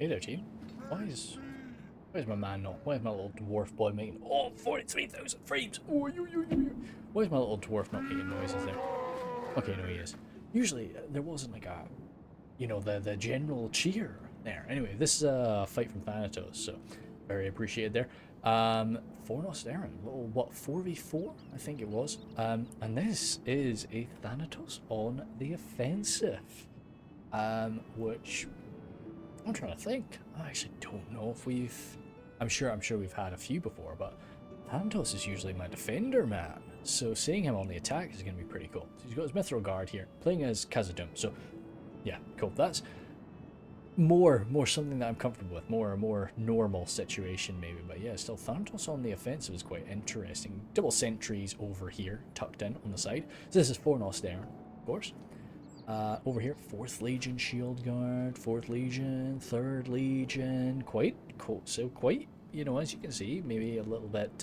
Hey there, team. Why is my man not? Why is my little dwarf boy making 43,000 frames? Why is my little dwarf not making noises there? Okay, no, he is. Usually there wasn't like a, the general cheer there. Anyway, this is a fight from Thanatos, so very appreciated there. Fornost Erain, little what 4v4 I think it was. And this is a Thanatos on the offensive, which I'm trying to think. I actually don't know if we've. I'm sure we've had a few before, but Thanatos is usually my defender, man. So seeing him on the attack is going to be pretty cool. So he's got his Mithril Guard here, playing as Khazad. So yeah, cool. That's more something that I'm comfortable with. More normal situation maybe. But yeah, still Thanatos on the offensive is quite interesting. Double sentries over here, tucked in on the side. So this is Fornost there, of course. Over here, 4th Legion Shield Guard, 4th Legion, 3rd Legion, quite cool, so quite, as you can see, maybe a little bit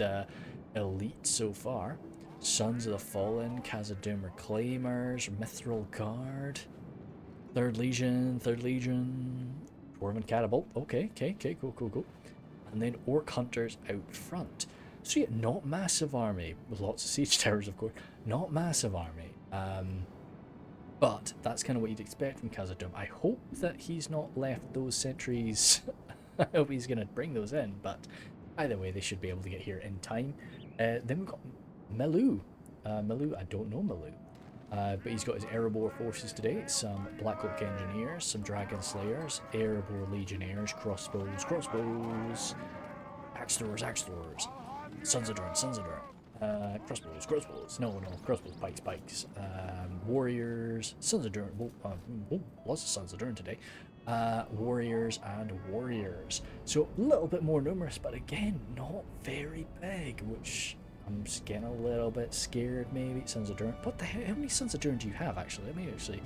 elite so far. Sons of the Fallen, Khazad Reclaimers, Mithril Guard, 3rd Legion, Dwarven Catapult, okay, cool. And then Orc Hunters out front. So yeah, not massive army, with lots of siege towers of course, not massive army. But that's kind of what you'd expect from Khazad. I hope that he's not left those sentries. I hope he's going to bring those in, but either way, they should be able to get here in time. Then we've got Melu. Melu, I don't know Melu. But he's got his Erebor forces today. Some Blacklock Engineers, some Dragon Slayers, Erebor Legionnaires, crossbows, axe throwers, Sons of Durn. Crossbows. No, crossbows, pikes. Warriors, Sons of Durn. Lots of Sons of Durn today. Warriors. So a little bit more numerous, but again, not very big, which I'm just getting a little bit scared maybe. Sons of Durn. What the hell? How many Sons of Durn do you have actually? Let me actually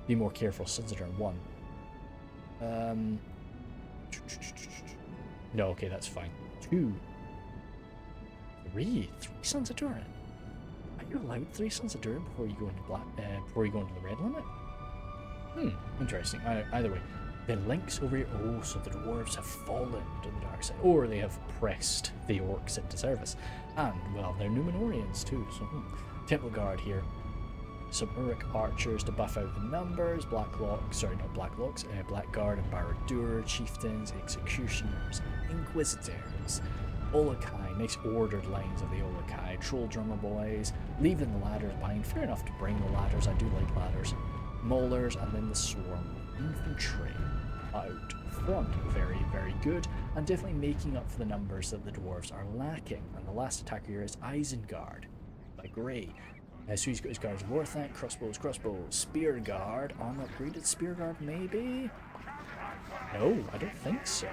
be more careful. Sons of Durn 1. No, okay, that's fine. 2. 3 Sons of Durn. Are you allowed 3 Sons of Durn before you go into before you go into the red limit? Interesting. Either way, the links over here. Oh, so the dwarves have fallen to the dark side, or they have pressed the orcs into service, and well, they're Numenorians too. So Temple Guard here. Some Uruk archers to buff out the numbers. Blackguard and Barad-dûr, chieftains, executioners, inquisitors. Olokai, nice ordered lines of the Olokai, troll drummer boys, leaving the ladders behind. Fair enough to bring the ladders, I do like ladders. Maulers, and then the swarm infantry out front. Very, very good, and definitely making up for the numbers that the dwarves are lacking. And the last attacker here is Isengard by Grey. So he's got his guards of Warthank, crossbows, spear guard, armor upgraded spear guard maybe? No, I don't think so.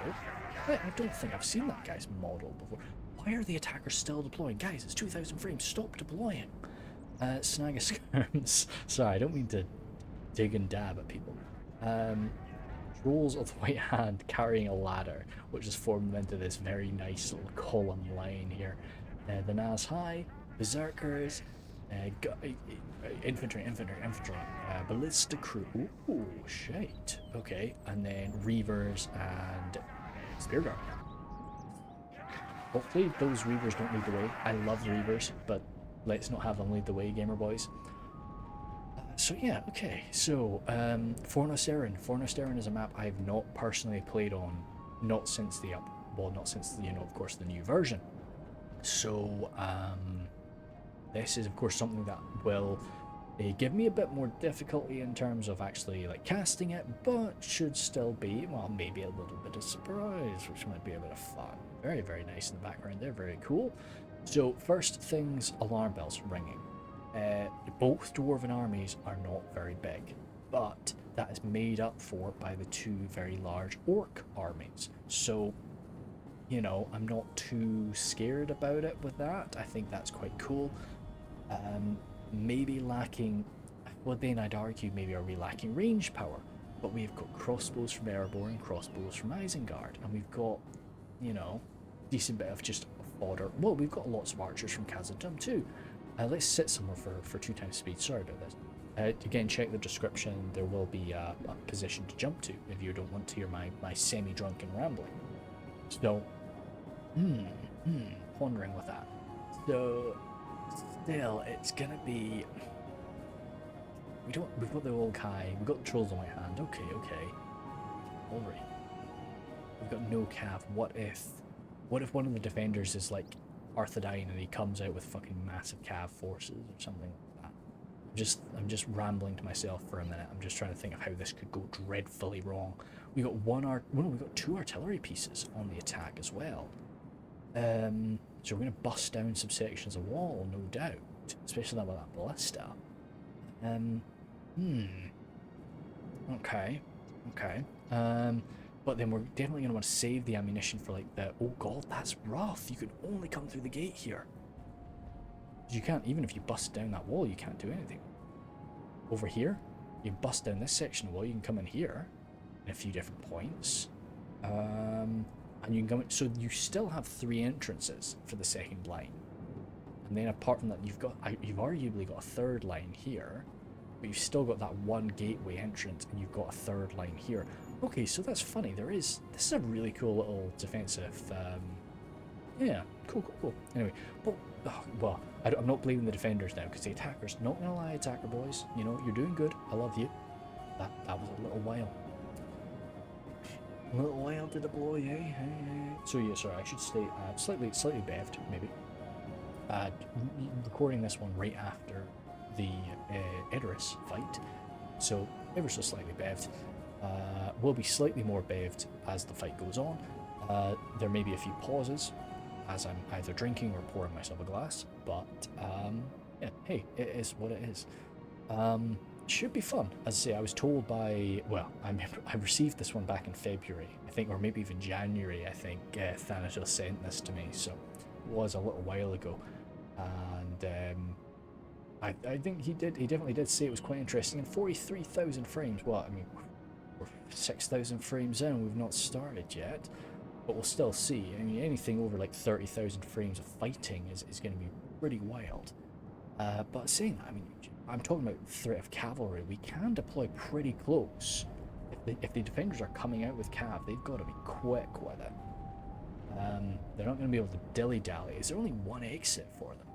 I don't think I've seen that guy's model before. Why are the attackers still deploying? Guys, it's 2,000 frames. Stop deploying. Snag of Skirms. Sorry, I don't mean to dig and dab at people. Trolls of the White Hand carrying a ladder, which has formed into this very nice little column line here. The Naz High, Berserkers, infantry, ballista crew. Ooh, shite. Okay, and then Reavers and Spearguard. Hopefully those Reavers don't lead the way. I love Reavers, but let's not have them lead the way, gamer boys. So yeah, okay. So Fornost Erain is a map I've not personally played on, not since the of course the new version. So this is of course something that will give me a bit more difficulty in terms of actually like casting it, but should still be, well, maybe a little bit of surprise, which might be a bit of fun. Very, very nice in the background there, very cool. So first things, alarm bells ringing. Both dwarven armies are not very big, but that is made up for by the 2 very large orc armies. So, I'm not too scared about it with that. I think that's quite cool. Maybe lacking, well then I'd argue maybe are we lacking range power, but we've got crossbows from Erebor and crossbows from Isengard, and we've got, decent bit of just fodder. Well, we've got lots of archers from Khazad too. Let's sit somewhere for 2 times speed, sorry about this. Again, check the description. There will be a position to jump to if you don't want to hear my semi-drunken rambling. So, pondering with that. So, still, it's gonna be. We've got the old guy. We've got the trolls on my hand. Okay. Alright. We've got no cav. What if one of the defenders is like Arthedain and he comes out with fucking massive cav forces or something like that? I'm just rambling to myself for a minute. I'm just trying to think of how this could go dreadfully we got we got 2 artillery pieces on the attack as well. So we're gonna bust down some sections of wall, no doubt. Especially that with that ballista. Okay. But then we're definitely gonna want to save the ammunition for like the. Oh god, that's rough. You can only come through the gate here. You can't, even if you bust down that wall, you can't do anything. Over here, you bust down this section of wall. You can come in here, in a few different points, and you can come. So you still have 3 entrances for the second line, and then apart from that, you've arguably got a 3rd line here. But you've still got that 1 gateway entrance, and you've got a 3rd line here. Okay, so that's funny. This is a really cool little defensive. Yeah, cool. Anyway, well, I'm not blaming the defenders now because the attackers. Not gonna lie, attacker boys. You know you're doing good. I love you. That was a little while. A little while to deploy. Hey. So yeah, sorry. I should state slightly bevved maybe. Recording this one right after the Erebor fight, so ever so slightly bevved. Will be slightly more bevved as the fight goes on. There may be a few pauses as I'm either drinking or pouring myself a glass, but yeah, hey, it is what it is. Should be fun. As I say, I was told by, well, I received this one back in February, I think, or maybe even January. I think Thanatos sent this to me, so it was a little while ago, and I think he definitely did say it was quite interesting. And 43,000 frames. Well, I mean, we're 6,000 frames in. We've not started yet, but we'll still see. I mean, anything over like 30,000 frames of fighting is going to be pretty wild. But saying that, I mean, I'm talking about threat of cavalry. We can deploy pretty close. If the defenders are coming out with cav, they've got to be quick with it. They're not going to be able to dilly-dally. Is there only 1 exit for them?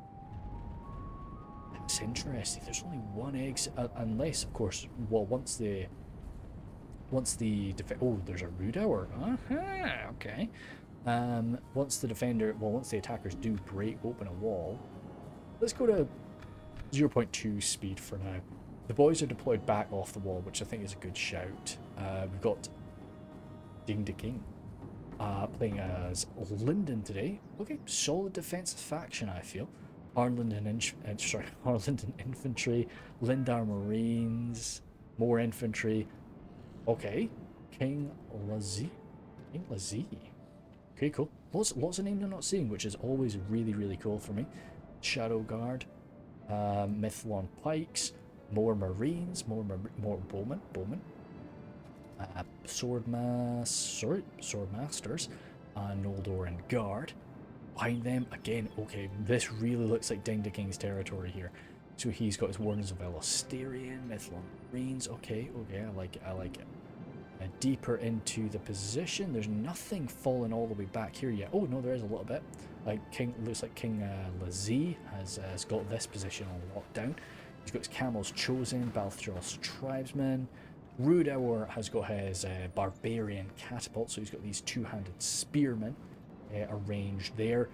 That's interesting. There's only 1 exit, unless, of course, well, once the oh, there's a Rhudaur. Okay. Once the attackers do break open a wall, let's go to 0.2 speed for now. The boys are deployed back off the wall, which I think is a good shout. We've got Ding the King playing as Lindon today. Okay, solid defensive faction, I feel. Lindon Infantry, Lindar Marines, more infantry. Okay, King Lazi. Okay, cool. Lots of names I'm not seeing, which is always really, really cool for me. Shadow Guard, Mithlon Pikes, more Marines, more Bowmen, Swordmasters, Noldor and Guard. Behind them, again, okay, this really looks like Ding the King's territory here. So he's got his Wardens of Elostarian, Mithlon Marines. Okay, I like it. Deeper into the position, there's nothing falling all the way back here yet. Oh no, there is a little bit. Looks like King Lazi has got this position on lockdown. He's got his Camels Chosen, Balthros's Tribesmen. Rhudaur has got his Barbarian Catapult, so he's got these 2-handed Spearmen arranged there.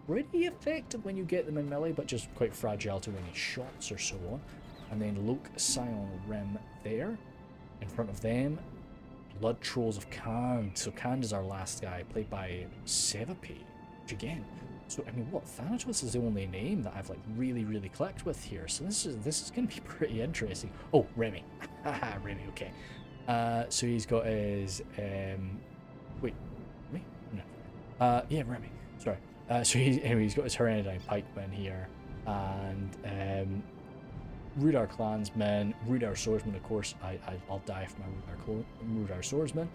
Pretty effective when you get them in melee, but just quite fragile to any shots or so on. And then Loke, Scion, Rim there. In front of them, Blood Trolls of Khand. So Khand is our last guy, played by Sevapi. Which again, so I mean, what, Thanatos is the only name that I've like really clicked with here. So this is going to be pretty interesting. Oh, Remy. Haha, Remy. Okay. So he's got his wait, Remy? No. Yeah, Remy. Sorry. So he's got his Hereditary Pikemen here, and Rhudaur Clansmen, Rhudaur Swordsmen, of course. I'll die for my Rhudaur Swordsmen.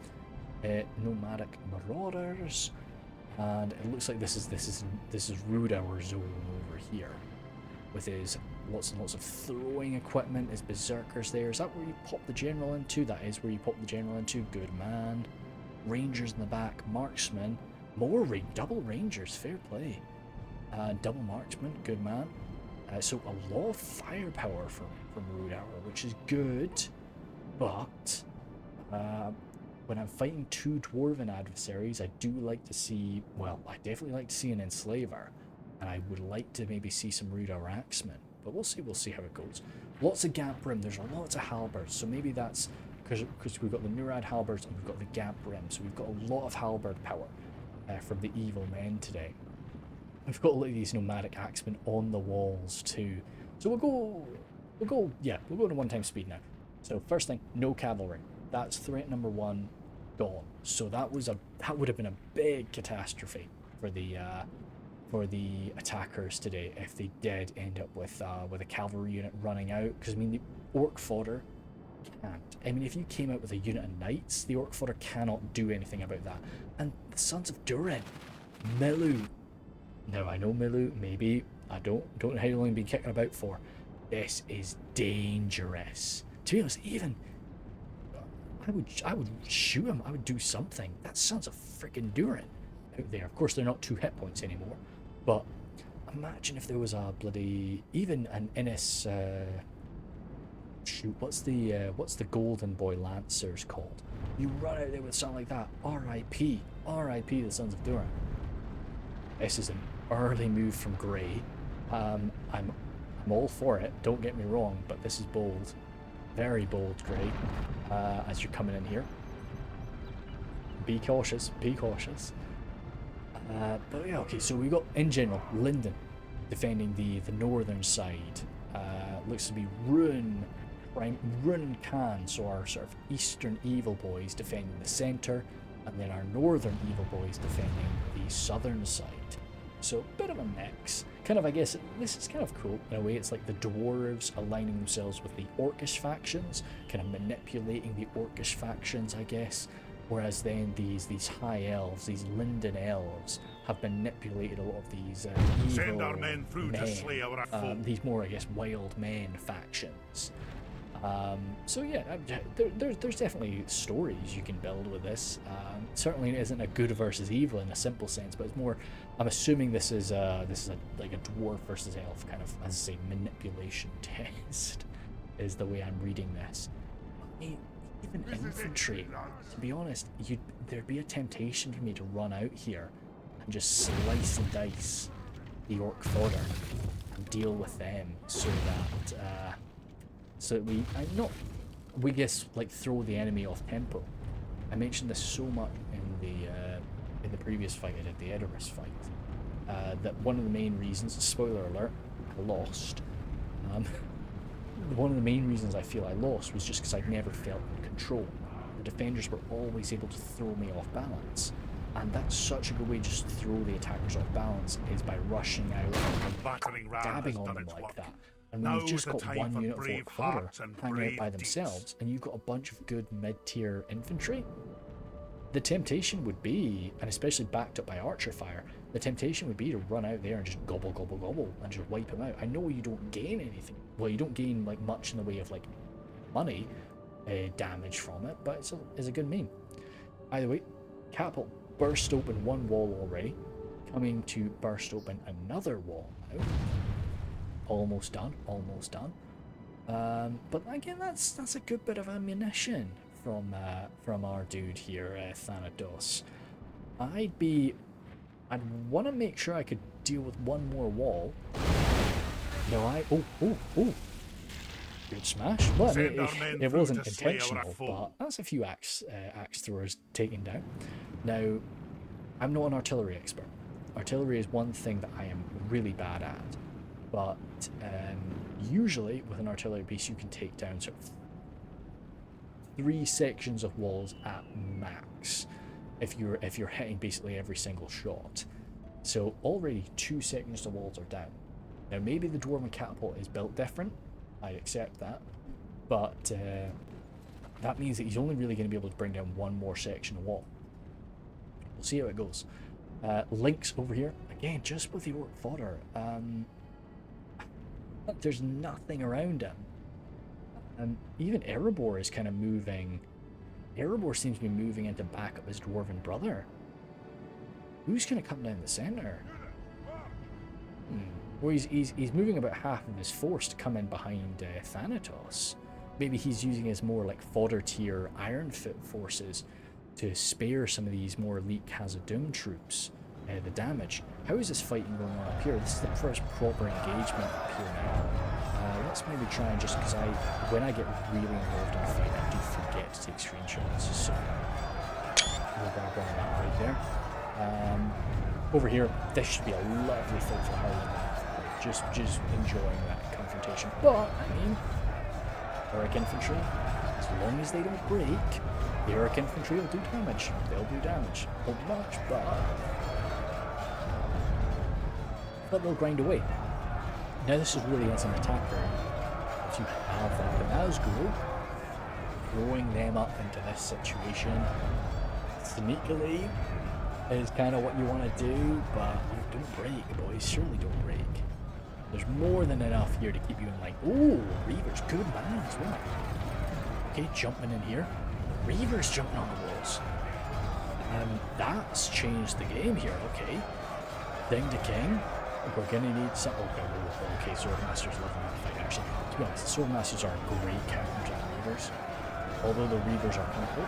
Nomadic Marauders, and it looks like this is Rhudaur zone over here, with his lots and lots of throwing equipment. Is berserkers there? Is that where you pop the general into? That is where you pop the general into. Good man. Rangers in the back. Marksmen. More double rangers. Fair play. Double marksman. Good man. So a lot of firepower from Rhudaur, which is good. But when I'm fighting two dwarven adversaries, I do like to see, well, I definitely like to see an enslaver, and I would like to maybe see some Rhudaur axemen, but we'll see how it goes. Lots of gap brim, there's lots of halberds, so maybe that's because we've got the Murad halberds and we've got the gap brim, so we've got a lot of halberd power from the evil men today. We've got a lot of these nomadic axemen on the walls too, so we'll go to one-time speed now. So first thing, no cavalry. That's threat number one, gone. So that would have been a big catastrophe for the attackers today if they did end up with a cavalry unit running out. Because I mean, the orc fodder can't. I mean, if you came out with a unit of knights, the orc fodder cannot do anything about that. And the Sons of Durin, Milu. Now I know Milu. Maybe I don't know how long you've been kicking about for. This is dangerous. To be honest, even I would shoot him. I would do something. That Sons of freaking Durin out there. Of course, they're not 2 hit points anymore. But imagine if there was a bloody, even an Innis. Shoot, what's the Golden Boy Lancers called? You run out there with something like that. R.I.P. R.I.P. the Sons of Durin. This is an early move from Grey. I'm all for it. Don't get me wrong, but this is bold. Very bold, Grey, as you're coming in here. Be cautious, be cautious. But yeah, okay, so we got, in general, Lindon defending the northern side. Looks to be Rhun Khan, so our sort of eastern evil boys defending the centre, and then our northern evil boys defending the southern side. So a bit of a mix. Kind of, I guess, this is kind of cool in a way. It's like the dwarves aligning themselves with the orcish factions, kind of manipulating the orcish factions, I guess. Whereas then these high elves, these Lindon elves, have manipulated a lot of these evil Send our men through to slay our foe. These more, I guess, wild men factions. So yeah, there's definitely stories you can build with this. Certainly it isn't a good versus evil in a simple sense, but it's more. I'm assuming this is like a dwarf versus elf kind of, as I say, manipulation test, is the way I'm reading this. I mean, even infantry, to be honest, there'd be a temptation for me to run out here and just slice and dice the orc fodder and deal with them, so that we guess like throw the enemy off tempo. I mentioned this so much in the previous fight I did, the Erebor fight, that one of the main reasons, spoiler alert, I lost. One of the main reasons I feel I lost was just because I never felt in control. The defenders were always able to throw me off balance, and that's such a good way to just throw the attackers off balance, is by rushing out and dabbing on them like that. And when you've just got one unit of orc fodder hanging out by themselves, and you've got a bunch of good mid-tier infantry, the temptation would be, and especially backed up by archer fire, the temptation would be to run out there and just gobble, gobble, gobble, and just wipe them out. I know you don't gain anything. Well, you don't gain like much in the way of like money damage from it, but it's a good meme. Either way, Catapult burst open one wall already, coming to burst open another wall now. Almost done, almost done. But again, that's a good bit of ammunition from our dude here, Thanatos. I'd want to make sure I could deal with one more wall. No, oh, good smash. Well, it wasn't intentional, but that's a few axe throwers taken down. Now, I'm not an artillery expert. Artillery is one thing that I am really bad at. But usually with an artillery piece you can take down sort of 3 sections of walls at max if you're hitting basically every single shot. So already 2 sections of walls are down. Now maybe the Dwarven Catapult is built different, I accept that, but that means that he's only really going to be able to bring down 1 more section of wall. We'll see how it goes. Links over here, again just with the orc fodder. but there's nothing around him. And even Erebor is kind of moving. Erebor seems to be moving in to back up his dwarven brother. Who's going to come down the centre? Well, he's moving about half of his force to come in behind Thanatos. Maybe he's using his more like fodder tier Ironfoot forces to spare some of these more elite Khazad troops the damage. How is this fighting going on up here? This is the first proper engagement up here now. Let's maybe try and just, because when I get really involved in a fight, I do forget to take screenshots. So we'll grab one of that right there. Over here, this should be a lovely fight for Harlan. Just enjoying that confrontation. But I mean, Orc infantry, as long as they don't break, the Orc infantry will do damage. They'll do damage. Not much, but they'll grind away. Now this is really as an attacker. If you have that Nazgul, throwing them up into this situation sneakily is kind of what you want to do, but don't break, boys. Surely don't break. There's more than enough here to keep you in line. Oh, Reaver's good man as well. Okay, jumping in here. Reaver's jumping on the walls. That's changed the game here. Okay, Ding to King. We're gonna need some. Okay, Swordmasters love that fight. Actually, to be honest, the Swordmasters are a great counter to the Reavers. Although the Reavers are kind of. Oh,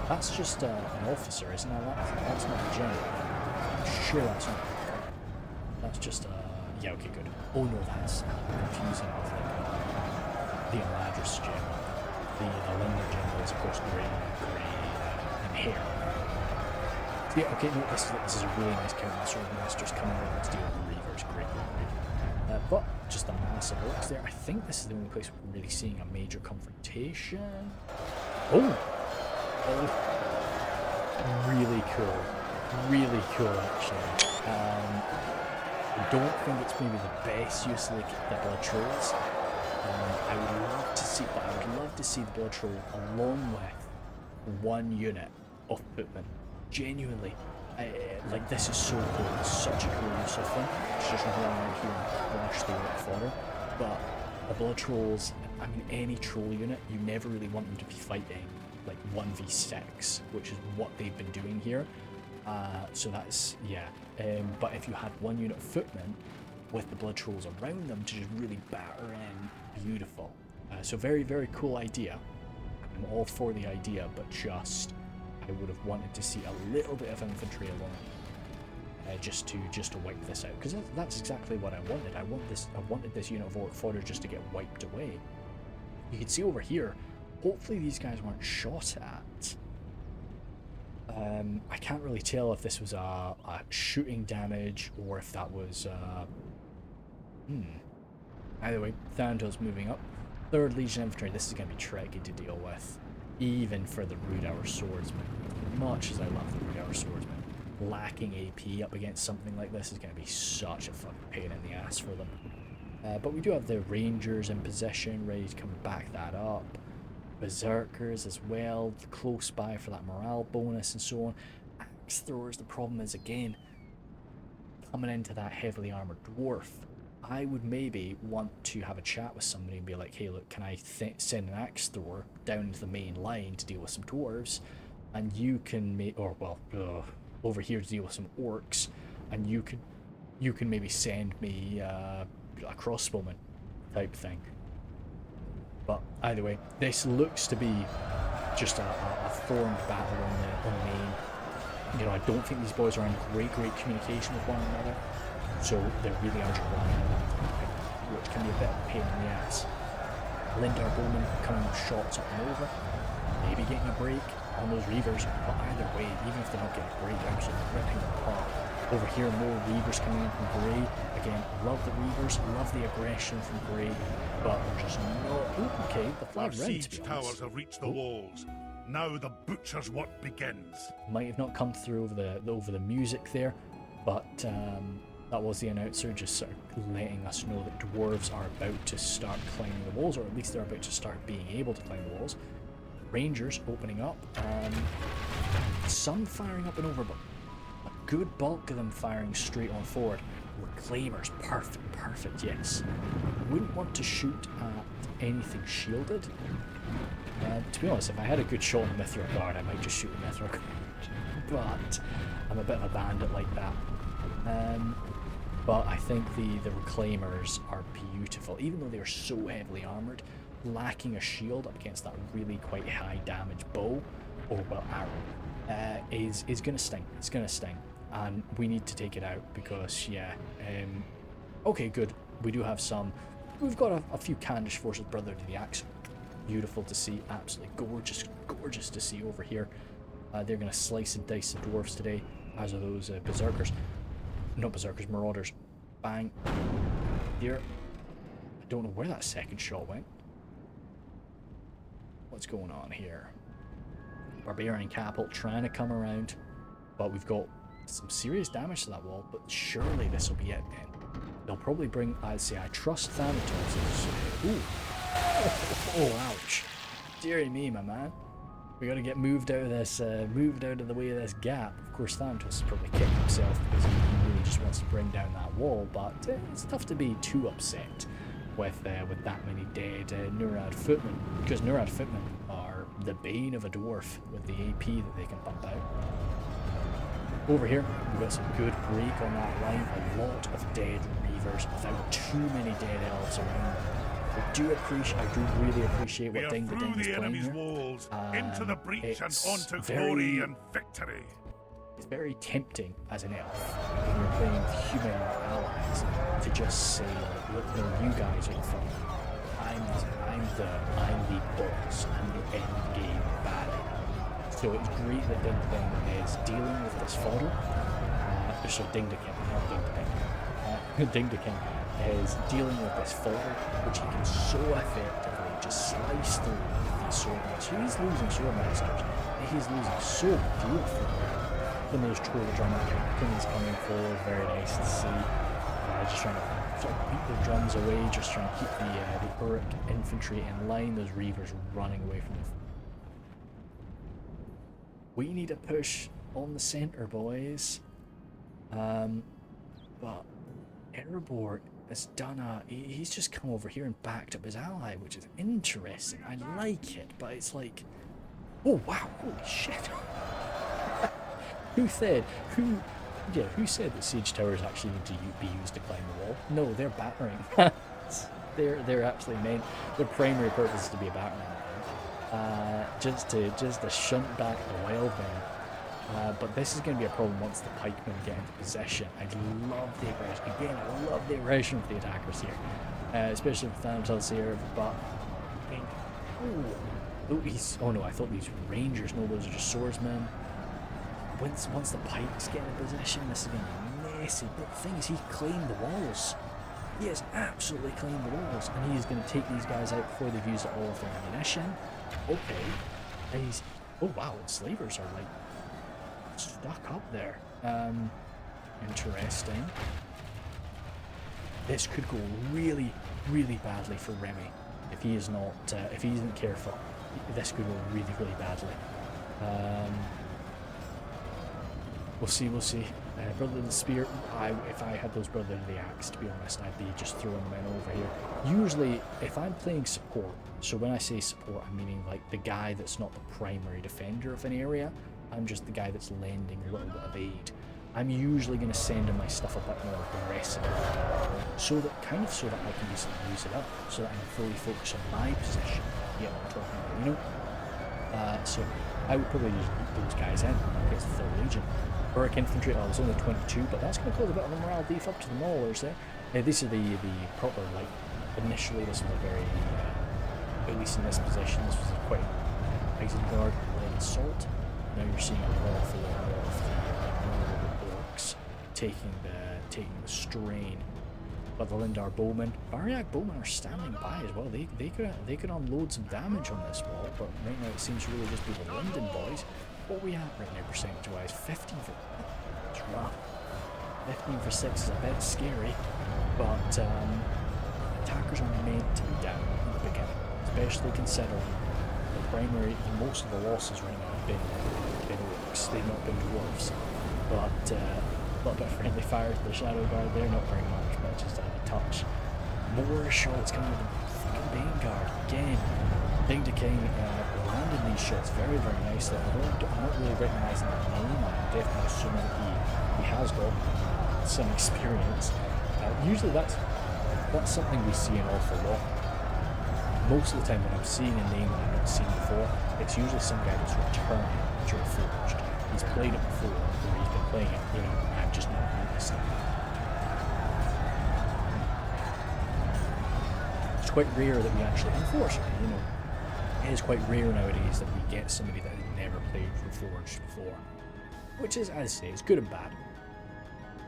that's just an officer, isn't that? That's not a general. I'm sure that's not. That's just a. Yeah. Okay. Good. Oh no, that's confusing with like the Eladris general. The Lindon general is of course grey and hair. Yeah, okay, no, this is a really nice counter. Swordmasters coming in. Let's deal with the Reavers. Great. But just a massive Orcs there. I think this is the only place we're really seeing a major confrontation. Oh! Really cool. Really cool, actually. I don't think it's maybe the best use of the Blood Trolls. I would love to see, but I would love to see the Blood Troll along with one unit of footmen. Genuinely, like this is so cool. It's such a cool use of them. It's just run around here and crush the Orc fodder. But the Blood Trolls, I mean, any troll unit, you never really want them to be fighting like 1v6, which is what they've been doing here. So that's, yeah. But if you had one unit of footmen with the Blood Trolls around them to just really batter in, beautiful. So very, very cool idea. I'm all for the idea, but just I would have wanted to see a little bit of infantry along, just to wipe this out, because that's exactly what I wanted. I wanted this unit of Orc fodder just to get wiped away. You can see over here. Hopefully these guys weren't shot at. I can't really tell if this was a shooting damage or if that was. Either way, Thanatos moving up. 3rd Legion Infantry. This is going to be tricky to deal with, even for the Rhudaur Swordsman. As much as I love the Rhudaur Swordsman, lacking AP up against something like this is going to be such a fucking pain in the ass for them. But we do have the Rangers in position, ready to come back that up. Berserkers as well, close by for that morale bonus and so on. Axe throwers, the problem is again, coming into that heavily armoured dwarf, I would maybe want to have a chat with somebody and be like, hey look, can I send an axe thrower down into the main line to deal with some dwarves, and you can make, or well, over here to deal with some orcs, and you can maybe send me a crossbowman type thing. But either way, this looks to be just a formed battle on the main. You know, I don't think these boys are in great communication with one another, so they really are just relying on that, which can be a bit of a pain in the ass. Lindar Bowman coming with shots up and over, maybe getting a break on those Reavers, but either way, even if they're not getting a break, they're absolutely ripping them apart. Over here, more Reavers coming in from Grey. Again, love the Reavers, love the aggression from Grey, but they're just not. Ooh, okay, the flag Our red, siege to be towers honest. have reached the walls. Now the butcher's work begins. Might have not come through over the music there, but that was the announcer just sort of letting us know that dwarves are about to start climbing the walls, or at least they're about to start being able to climb the walls. Rangers opening up, some firing up and over, but a good bulk of them firing straight on forward. Reclaimers, perfect, yes. Wouldn't want to shoot at anything shielded. To be honest, if I had a good shot on the Mithril Guard, I might just shoot the Mithril Guard. But I'm a bit of a bandit like that. But I think the Reclaimers are beautiful, even though they're so heavily armoured. Lacking a shield up against that really quite high damage bow, or well arrow, is going to sting. It's going to sting, and we need to take it out because yeah. Okay, good. We do have some. We've got a few Candish forces brother to the axe. Beautiful to see. Absolutely gorgeous to see over here. They're going to slice and dice the dwarves today, as are those berserkers. Not berserkers, marauders. Bang. Here. I don't know where that second shot went. What's going on here? Barbarian Capel trying to come around, but we've got some serious damage to that wall, but surely this will be it then. They'll probably bring, I'd say, I trust Thanatos. Ooh. Oh, ouch. Deary me, my man. We gotta get moved out of this, moved out of the way of this gap. Of course, Thanatos is probably kicking himself because he really just wants to bring down that wall, but it's tough to be too upset with that many dead Nurad footmen, because Nurad footmen are the bane of a dwarf with the AP that they can pump out. Over here, we've got some good break on that line. A lot of dead reavers without too many dead elves around. I do really appreciate what Ding the Ding is playing here. Walls, into the breach and onto very, glory and victory. It's very tempting as an elf when you're playing with human allies to just say, like, look, no, you guys are the front. I'm the boss. I'm the end game baddie. So it's great that Ding the Ding is dealing with this fodder. So Ding the King, not Ding the Ding. Ding the King is dealing with this fodder, which he can so effectively just slice through these swordmasters. He's losing swordmasters. He's losing so beautifully. When those Troll drummer captains coming forward, very nice to see. Just trying to sort of beat the drums away, just trying to keep the Orc infantry in line. Those reavers running away from them. We need a push on the centre, boys. But Erebor has done he's just come over here and backed up his ally, which is interesting. I like it, but it's like, oh wow, holy shit. Who said that siege towers actually need to be used to climb the wall? No, they're battering. they're absolutely meant. Their primary purpose is to be a battering ram. Just to shunt back the wildmen. But this is going to be a problem once the pikemen get into possession. I love the aggression. Again, I love the aggression of the attackers here, especially with Thanatos here. But oh no, I thought these were rangers. No, those are just swordsmen. Once the pikes get in position, this is going to be messy. But the thing is, he claimed the walls. He has absolutely claimed the walls, and he is going to take these guys out before they've used all of their ammunition. Okay. And he's... Oh wow, slavers are like stuck up there. Interesting. This could go really, really badly for Remy if he is not, if he isn't careful. This could go really, really badly. We'll see. Brother of the Spear, if I had those Brother of the Axe, to be honest, I'd be just throwing them in over here. Usually, if I'm playing support, so when I say support, I'm meaning like the guy that's not the primary defender of an area, I'm just the guy that's lending a little bit of aid. I'm usually going to send in my stuff a bit more aggressively, so that I can use it up, so that I can fully focus on my position. Yeah, what I'm talking about, you know? So I would probably just beat those guys in against the full legion. Orc infantry, oh, there's only 22, but that's going to cause a bit of a morale beef up to the maulers there. These are the proper, like, initially this was a very, at least in this position, this was a quite Isengard led assault. Now you're seeing an awful lot of the Orcs taking the strain. But the Lindar bowmen, Variag bowmen are standing by as well. They could unload some damage on this wall, but right now it seems to really just be the Lindon boys. What are we at right now percentage-wise? 15 for... It's rough. 15 for 6 is a bit scary, but attackers are meant to be down in the beginning, especially considering most of the losses right now have been Orcs. They've not been Dwarves. But little bit of friendly fire to the Shadow Guard there, not very much, but just a touch. More shots coming with the fucking Bane Guard again. Big Decay landed these shots very, very nicely. Although I'm not really recognising that name, I'm definitely assuming he has got some experience. Usually that's something we see an awful lot. Most of the time when I'm seeing a name that I've not seen before, it's usually some guy that's returning to Reforged. He's played it before, or he's been playing it, and I've just not noticed it. It's quite rare that we actually, unfortunately, it is quite rare nowadays that we get somebody that has never played Reforged before. Which is, as I say, is good and bad.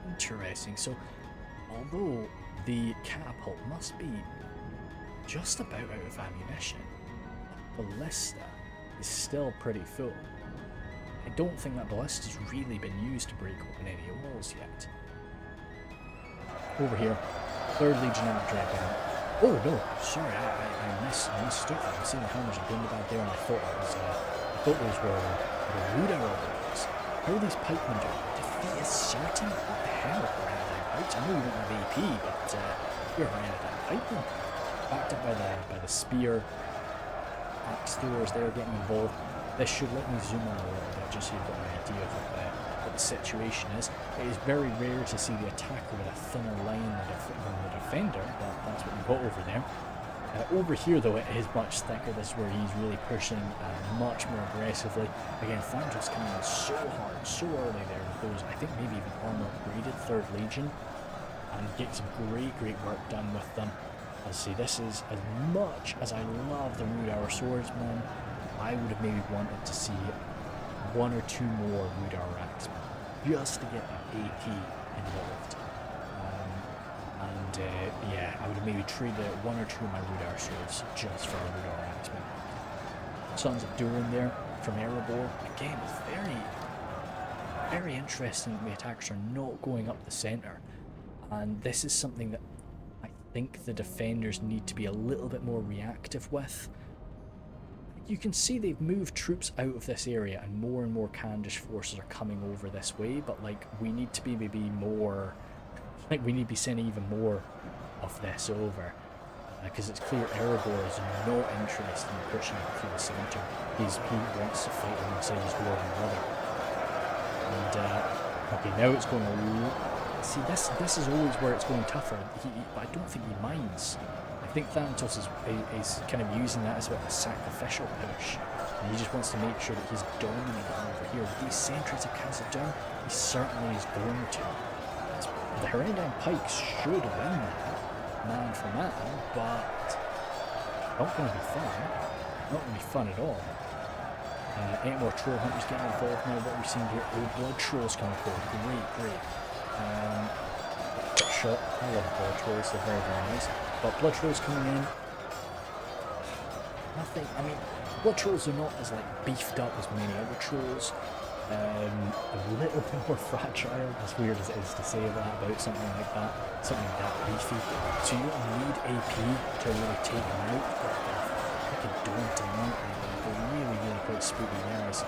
Interesting. So, although the catapult must be just about out of ammunition, the ballista is still pretty full. I don't think that ballista's really been used to break open any walls yet. Over here, 3rd Legion Infantry. Oh no, sorry, I mistook that. I seen the hammers and Gundabad there, and I thought those were the Rhudaur Orcs. How are these pikemen doing? Defeat is certain? What the hell? I know you don't have AP, but you're running at that pikeman. Backed up by the spear. Axe throwers there getting involved. This should let me zoom in a little bit just so you've got an idea of what the situation is. It is very rare to see the attacker with a thinner line than the defender, but that's what we've got over there. Over here though, it is much thicker. This is where he's really pushing much more aggressively. Again, Thranduil's coming in so hard, so early there with those, I think maybe even armor upgraded 3rd Legion, and get some great work done with them. As I say, this is, as much as I love the Rhudaur swordsman, I would have maybe wanted to see 1 or 2 more Rhudaur axemen, just to get that AP involved. Yeah, I would have maybe traded 1 or 2 of my Rhudaur swords just for a Rhudaur axeman. Sons of Durin there from Erebor. Again, it's very interesting that the attackers are not going up the centre. And this is something that I think the defenders need to be a little bit more reactive with. You can see they've moved troops out of this area and more Khandish forces are coming over this way, but we need to be maybe more, we need to be sending even more of this over, because it's clear Erebor is not interested in pushing it through the centre. He wants to fight alongside his dwarven brother. And okay, now it's going to see this is always where it's going tougher. But I don't think he minds. I think Thanatos is kind of using that as a bit of a sacrificial push, and he just wants to make sure that he's dominating over here. With these sentries of Khazad down, he certainly is going to. The Heredine Pikes should win that, man for man, but not going to be fun. Not going to be fun at all. Any more troll hunters getting involved now? What we're seeing here, blood trolls coming forward. Great. Shot. I love blood trolls, they're very nice. But blood trolls coming in. Nothing. I mean, blood trolls are not as beefed up as many other trolls. A little bit more fragile, as weird as it is to say that about something like that, something that beefy. So you don't need AP to really take them out, but they're freaking daunting, aren't they? They're really quite spooky guys.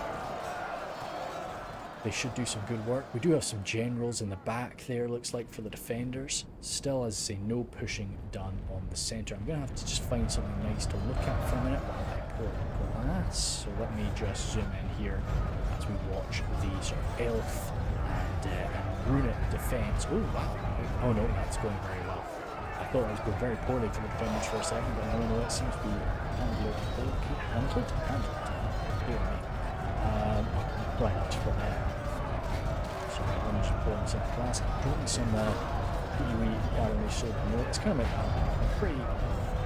They should do some good work. We do have some generals in the back there, looks like, for the defenders. Still, as I say, no pushing done on the centre. I'm going to have to just find something nice to look at for a minute while I pour glass. So let me just zoom in here as we watch the sort of elf and runic defence. Oh wow! Oh no, that's going very well. I thought it was going very poorly for the defenders for a second, but no, it seems to be handled. Dear me. Right, that's for that. Sorry, let me just pour in some glass. Drinking some wee gallery soap. It's kind of I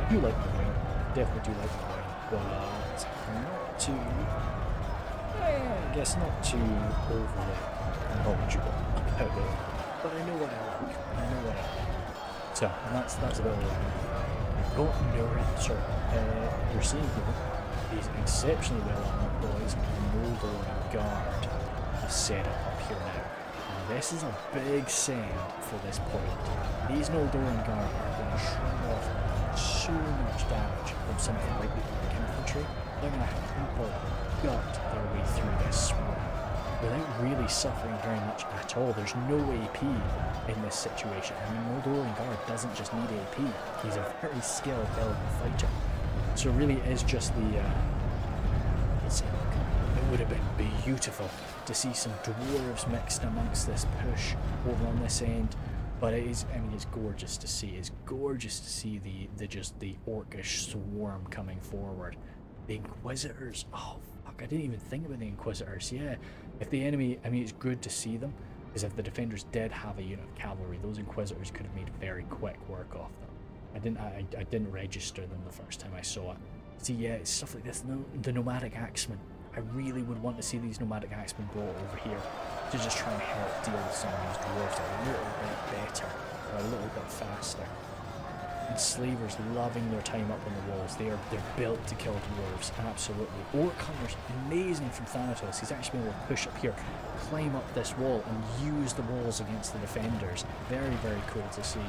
do like the wine. Definitely do like the wine, but not too. I guess not too overly knowledgeable about it. But I know what I like. So, and that's about it. Got Sorry. You're seeing here these exceptionally well armed boys and Mordor guard have set up here now. And this is a big send for this point. These Noldoran guard are going to shrug off so much damage from something like the Orc infantry. They're going to have people gut their way through this swarm. without really suffering very much at all. There's no AP in this situation. I mean, Mordor Guard doesn't just need AP. He's a very skilled elven fighter. So really it is just the... it would have been beautiful to see some dwarves mixed amongst this push over on this end. But it is, I mean, it's gorgeous to see. It's gorgeous to see the orcish swarm coming forward. The Inquisitors, oh fuck, I didn't even think about the Inquisitors. Yeah, if the enemy, I mean, it's good to see them, because if the defenders did have a unit of cavalry, those Inquisitors could have made very quick work off them. I didn't register them the first time I saw it. See, yeah, it's stuff like this. The nomadic axemen. I really would want to see these nomadic axemen brought over here to just try and help deal with some of these dwarves a little bit better, or a little bit faster. And slavers loving their time up on the walls. They're built to kill dwarves, absolutely. Orc hunters, amazing from Thanatos. He's actually been able to push up here, climb up this wall, and use the walls against the defenders. Very, very cool to see.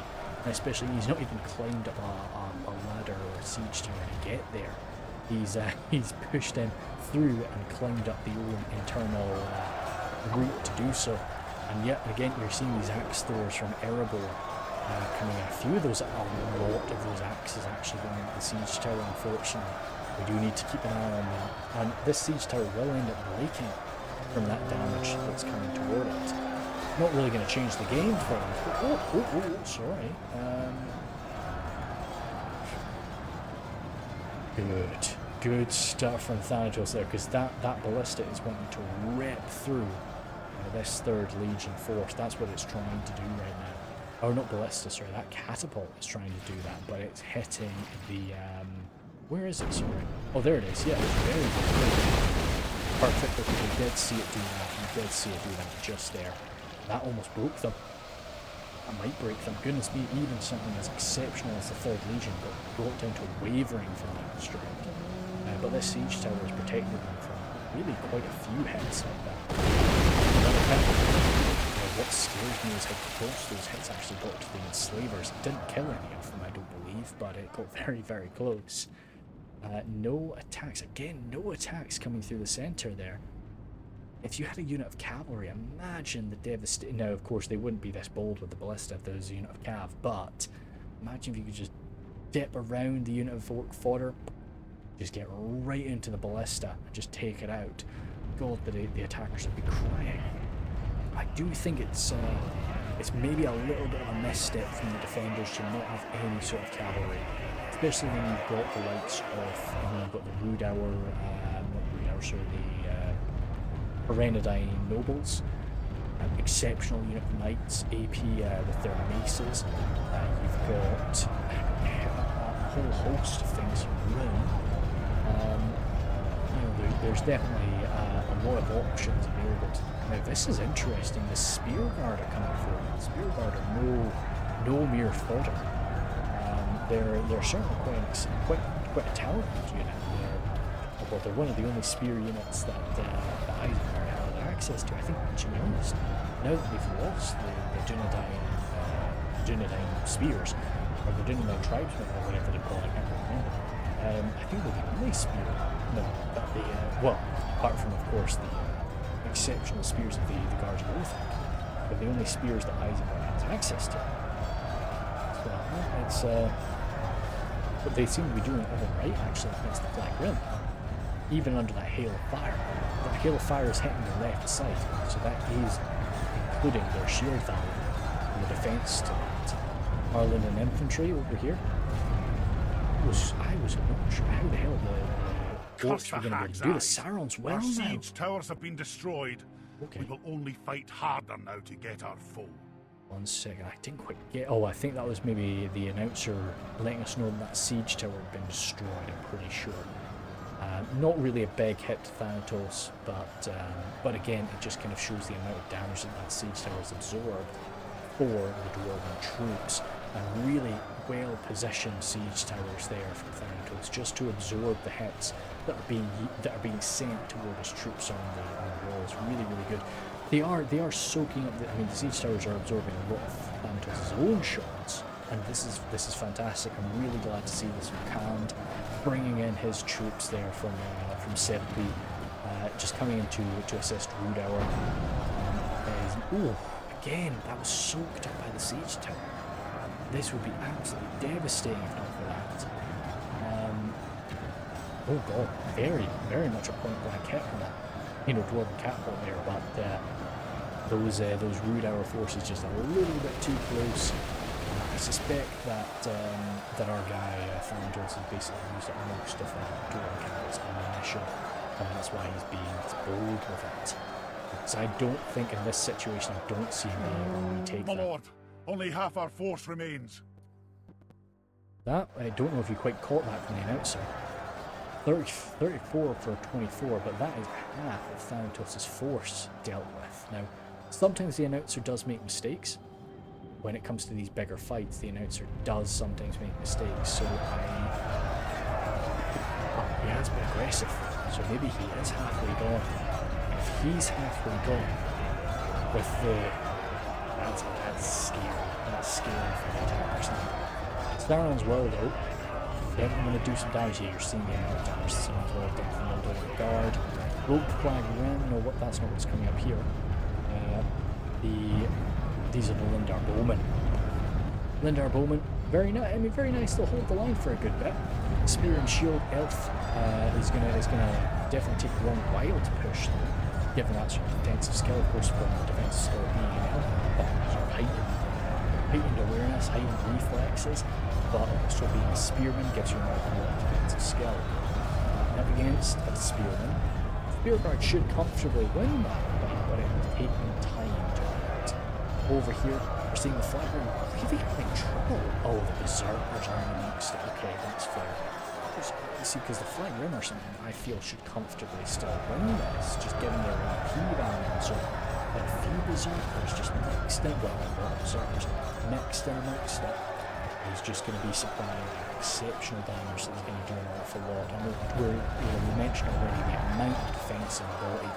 And especially he's not even climbed up a ladder or a siege tower to get there. He's pushed in through and climbed up the own internal route to do so. And yet again, you're seeing these axe throwers from Erebor coming in. A few of those, a lot of those axes actually going into the siege tower, unfortunately. We do need to keep an eye on that. And this siege tower will end up breaking from that damage that's coming toward it. Not really going to change the game for them. Oh, sorry. Good stuff from Thanatos there, because that ballista is wanting to rip through this 3rd Legion force. That's what it's trying to do right now. Or not ballista, sorry, that catapult is trying to do that, but it's hitting the... where is it, sorry? Oh, there it is, yeah, it's very good. Perfect, because we did see it do that, we did see it do that just there. That almost broke them. That might break them. Goodness me, even something as exceptional as the 3rd Legion got brought down to wavering from that strike. But this siege tower has protected them from really quite a few hits like that. What scares me is how close those hits actually got to the enslavers. It didn't kill any of them, I don't believe, but it got very, very close. No attacks. Again, no attacks coming through the centre there. If you had a unit of cavalry, imagine the devastation. Now, of course, they wouldn't be this bold with the ballista if there was a unit of cav, but imagine if you could just dip around the unit of orc fodder, just get right into the ballista and just take it out. God, the attackers would be crying. I do think it's maybe a little bit of a misstep from the defenders to not have any sort of cavalry, especially when you've got the likes of, you've got the Rhudaur, the Erain nobles, exceptional unit of knights, AP with their maces. You've got a whole host of things from Rhun. There's definitely a lot of options available to them. Now this is interesting. The Spear Guard are coming forward. The Spear Guard are no mere fodder. They're certainly quite a talented unit. They're one of the only spear units that Isengard had access to. I think, to be honest, now that they've lost the Dunedain spears, or the Dunedain tribesmen, or whatever they call it, I can't remember. I think they're the only spear that they, well, apart from, of course, the exceptional spears of the Guards of Orthanc, but the only spears that Isengard has access to. So it's, but they seem to be doing all right, actually, against the Flag Rim. Even under that hail of fire. That hail of fire is hitting their left side, so that is including their shield value and the defense to that. Our Lindon infantry over here. I was not sure how the hell the Orcs were going to be able to do this. Sauron's well Our now. siege towers have been destroyed. Okay. We will only fight harder now to get our foe. 1 second, I didn't quite get... Oh, I think that was maybe the announcer letting us know that siege tower had been destroyed, I'm pretty sure. Not really a big hit to Thanatos, but again, it just kind of shows the amount of damage that siege tower has absorbed for the Dwarven troops, and really well-positioned siege towers there from Thanatos, just to absorb the hits that are being sent toward his troops on the walls. Really, really good. They are soaking up. The siege towers are absorbing a lot of Thanatos' own shots, and this is fantastic. I'm really glad to see this from Khazad bringing in his troops there from Sebbi, just coming in to assist Rhudaur. Ooh, again, that was soaked up by the siege tower. This would be absolutely devastating if not for that. Oh god, very much a point blank hit from that, dwarven catapult there, but those Rhudaur forces just a little bit too close. I suspect that our guy Fornost has basically used up most of that dwarven catapult's ammunition, and that's why he's being bold with it. So I don't think in this situation, I don't see him being able to retake My that. lord, only half our force remains. That, I don't know if you quite caught that from the announcer. 34 for 24, but that is half of Thanatos' force dealt with. Now, sometimes the announcer does make mistakes. When it comes to these bigger fights, the announcer does sometimes make mistakes, so he has been aggressive, so maybe he is halfway gone. If he's halfway gone with that's scary for the attackers now. Sauron's well though. Definitely going to do some damage here. You're seeing the amount of damage Sauron's well done from Mordor guard. Rope flag Rhun, no, that's not what's coming up here. These are the Lindar bowmen. Lindar bowmen, very nice. They'll hold the line for a good bit. Spear and shield elf is gonna definitely take a long while to push them, given that sort of defensive skill, of course, from the defensive skill being an elf, but sort of heightened awareness, heightened reflexes, but also being a spearman gives you more defensive skill. Up against a spearman, spear guard should comfortably win that, but it will take them time to win it. Over here, we're seeing the flagger really having trouble. Oh, the berserkers are amongst it. Okay, that's fair. You see, because the flag rim or something, I feel should comfortably still win this, just given their AP value. So, a few berserkers just mixed in, well, not berserkers, mixed in amongst it, is just going to be supplying exceptional damage that's going to do an awful lot. And we mentioned already the amount of defensive ability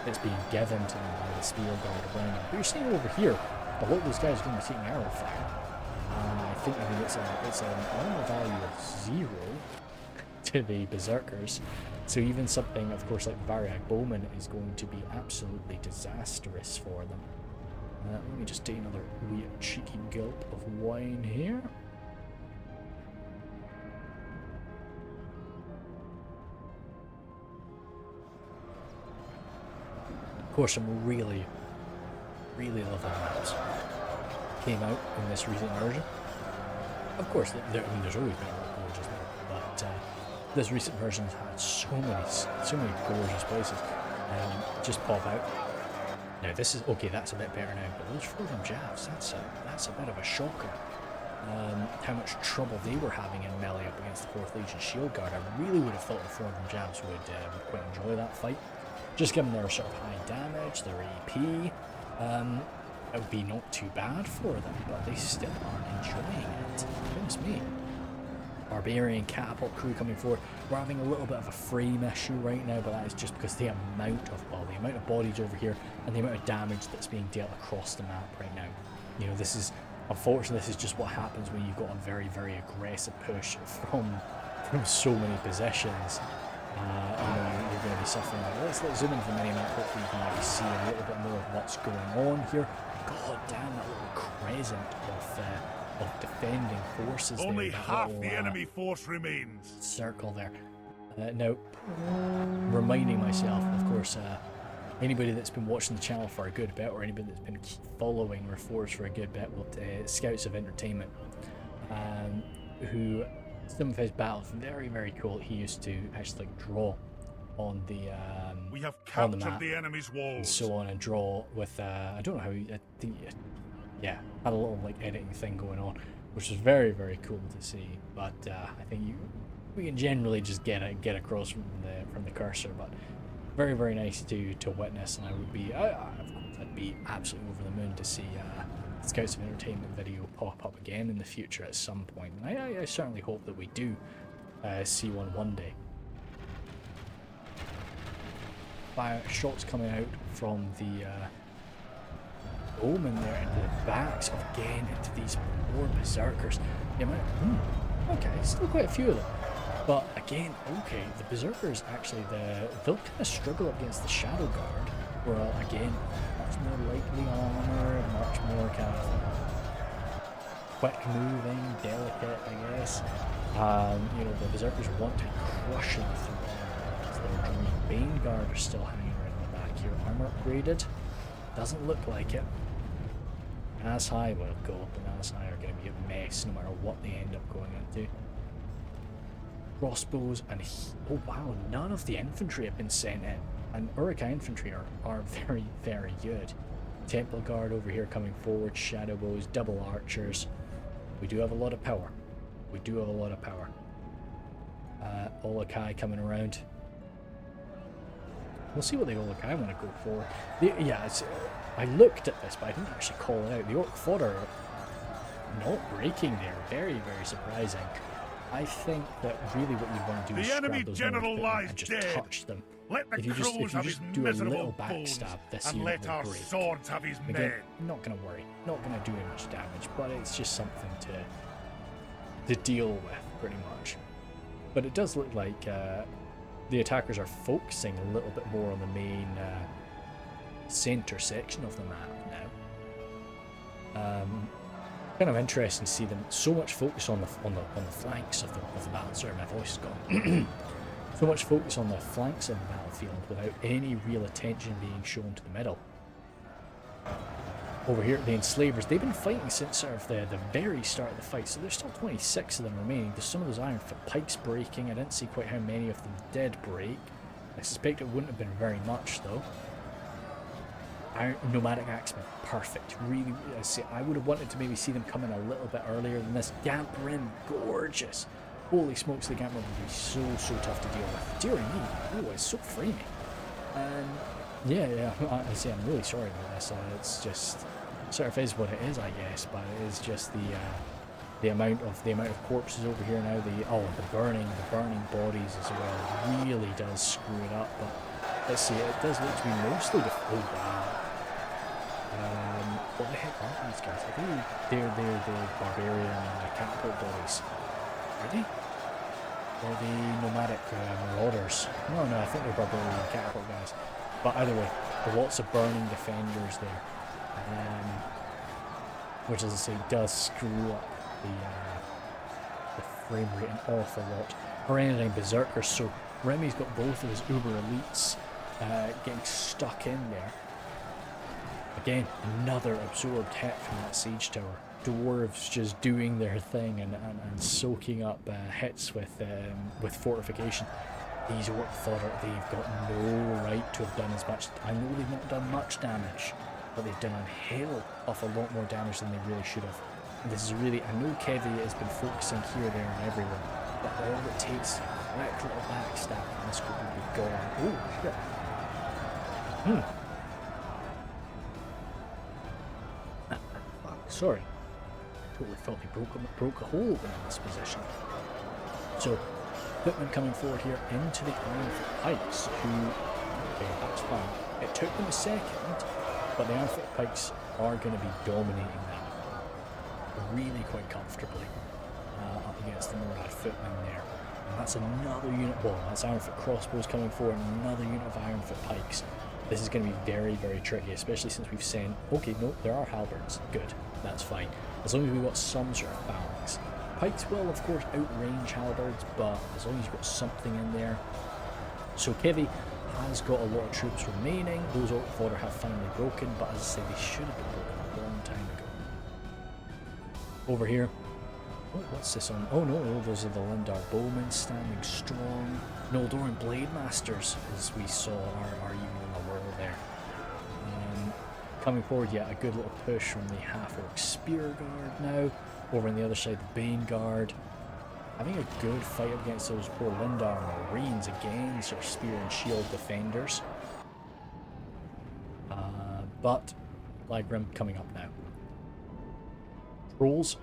that's being given to them by the spear guard around them. But you're seeing over here, a lot of those guys are going to be taking arrow fire. I mean, it's an armor value of 0 to the berserkers, so even something, of course, like Variag Bowman is going to be absolutely disastrous for them. Let me just take another wee cheeky gulp of wine here. Of course, some really lovely maps came out in this recent version. Of course, there's always been a gorgeous map, but this recent version has had so many gorgeous places just pop out. Now this is okay. That's a bit better now, but those Reforged jabs, that's a bit of a shocker. How much trouble they were having in melee up against the 4th Legion Shield Guard. I really would have thought the Reforged jabs would quite enjoy that fight, just given their sort of high damage, their AP. It would be not too bad for them, but they still aren't enjoying it. Goodness me. Barbarian catapult crew coming forward. We're having a little bit of a frame issue right now, but that is just because the amount of bodies over here and the amount of damage that's being dealt across the map right now. You know, unfortunately, this is just what happens when you've got a very aggressive push from so many positions. You're going to be suffering. Let's zoom in for a minute. Hopefully you can maybe see a little bit more of what's going on here. God damn, that little crescent of defending forces. Only half the enemy force remains. Circle there. Now, reminding myself, of course, anybody that's been watching the channel for a good bit, or anybody that's been following Reforged for a good bit, Scouts of Entertainment, who some of his battles very cool. He used to actually draw on the we have on the captured map the enemy's walls and so on, and draw with I don't know how I think had a little editing thing going on, which was very cool to see. But I think we can generally just get across from the cursor, but very nice to witness. And I'd be absolutely over the moon to see Scouts of Entertainment video pop up again in the future at some point, and I certainly hope that we do see one day. Fire shots coming out from the Omen there into the backs into these more berserkers. Okay, still quite a few of them, But again, okay, the Berserkers actually, they'll kind of struggle up against the Shadow Guard, who are again much more lightly armored, much more kind of quick moving, delicate, I guess. You know, the Berserkers want to be crushing through armor. So their Dream Bane Guard are still hanging around the back here. Armor upgraded? Doesn't look like it. As high, well, God, and as high are going to be a mess no matter what they end up going into. Crossbows and oh wow, none of the infantry have been sent in, and Urukai infantry are very, very good. Temple Guard over here coming forward, shadow bows, double archers. We do have a lot of power. We do have a lot of power. Olokai coming around. We'll see what the Olokai want to go for. Yeah, I looked at this, but I didn't actually call it out. The Orc fodder not breaking there. Very, very surprising. I think that really what you want to do is grab those and just touch them. If you just do a little backstab, this unit will break. Swords have his Again, not going to worry. Not going to do much damage, but it's just something to deal with, pretty much. But it does look like the attackers are focusing a little bit more on the main center section of the map now. Kind of interesting to see them so much focus on the flanks of the battle. Sorry, my voice is gone. So much focus on the flanks of the battlefield without any real attention being shown to the middle. Over here, the Enslavers, they've been fighting since sort of the very start of the fight, so there's still 26 of them remaining. There's some of those Ironfoot pikes breaking. I didn't see quite how many of them did break. I suspect it wouldn't have been very much though. Nomadic Axemen, perfect. Really, I would have wanted to maybe see them come in a little bit earlier than this. Gamp Rim, gorgeous. Holy smokes, the Gamp Rim would be so tough to deal with. Dear me, oh, it's so framing. Yeah, I say I'm really sorry about this. It's just sort of is what it is, I guess. But it is just the amount of corpses over here now. The burning bodies as well really does screw it up. But let's see, it does look to be mostly oh wow. What the heck are these guys? I think they're the barbarian catapult bodies. Are they? Or the nomadic marauders? No, I think they're barbarian catapult guys. But either way, lots of burning defenders there, which, as I say, does screw up the frame rate an awful lot. Erain and Berserkers, so Remy's got both of his uber elites getting stuck in there. Again, another absorbed hit from that siege tower. Dwarves just doing their thing and soaking up hits with fortification. These Orc fodder, they've got no right to have done as much. I know they've not done much damage, but they've done a hell of a lot more damage than they really should have. And this is really, I know Kevy has been focusing here, there, and everywhere, but all it takes is a quick little backstab and this could be gone. Oh, shit. Sorry, I totally thought they broke a hole in this position. So, equipment coming forward here into the Ironfoot pikes, who, okay, that's fine. It took them a second, but the Ironfoot pikes are going to be dominating them really quite comfortably up against the Mordor footmen there. And that's another unit, well, that's Ironfoot crossbows coming forward, and another unit of Ironfoot pikes. This is going to be very, very tricky, especially since we've sent, okay, no, there are halberds, good, that's fine. As long as we've got some sort of phalanx. Pikes will, of course, outrange halberds, but as long as you've got something in there. So Kevy has got a lot of troops remaining. Those Orc fodder have finally broken, but as I say, they should have been broken a long time ago. Over here, oh, what's this on? Oh no, those are the Lindar bowmen standing strong. Noldoran blade masters, as we saw, are even in the world there. Coming forward, yeah, a good little push from the half-orc spear guard now. Over on the other side, the Bane Guard. Having a good fight against those poor Lindar Marines again, sort of spear and shield defenders. But Grim coming up now. Trolls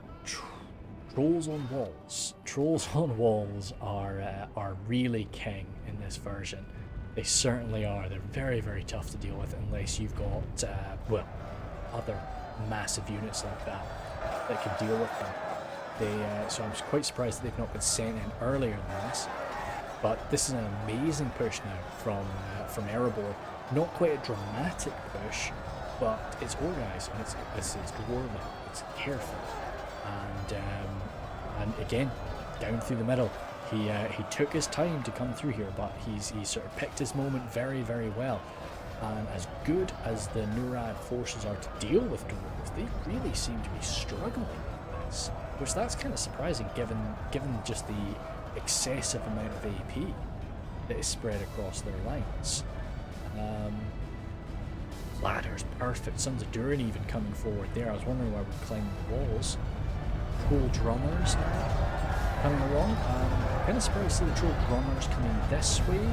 on walls. Trolls on walls are really king in this version. They certainly are. They're very, very tough to deal with unless you've got, well, other massive units like that can deal with them. So I was quite surprised that they've not been sent in earlier than this. But this is an amazing push now from Erebor. Not quite a dramatic push, but it's organised and it's dwarven. It's careful, and again, down through the middle. He took his time to come through here, but he sort of picked his moment very, very well. And as good as the Nurad forces are to deal with dwarves, they really seem to be struggling with this, which that's kind of surprising given just the excessive amount of AP that is spread across their lines. Ladders, perfect. Sons of Durin even coming forward there. I was wondering why we're climbing the walls. Troll drummers coming along. Kind of surprised to see the troll drummers coming this way,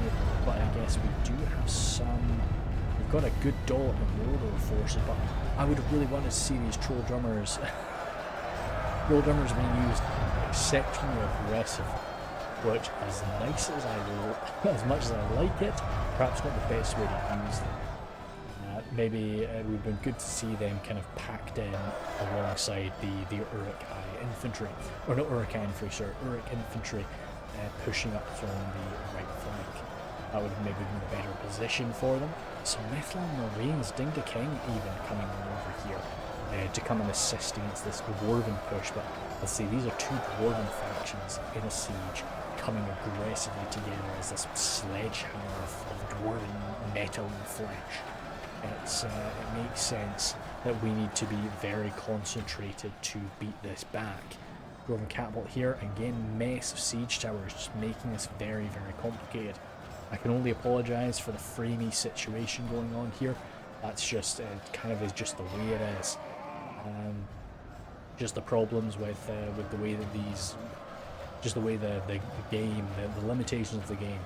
but I guess we do have some. We've got a good dollop of Mordor forces, but I would have really wanted to see these troll drummers. Troll drummers being used exceptionally aggressive, which, as nice as as much as I like it, perhaps not the best way to use them. Maybe it would have been good to see them kind of packed in alongside the Uruk-hai infantry, or not Uruk-hai infantry, sorry, Uruk infantry pushing up from the right flank. That would have maybe been a better position for them. So Methlon Marines, Dinga King even coming on over here to come and assist against this dwarven push, but let's see, these are two dwarven factions in a siege coming aggressively together as this sledgehammer of dwarven metal and flesh. It makes sense that we need to be very concentrated to beat this back. Dwarven catapult here, again, mess of siege towers, just making this very, very complicated. I can only apologise for the framey situation going on here. That's just kind of is just the way it is. Just the problems with the way that these, just the way the game, the limitations of the game,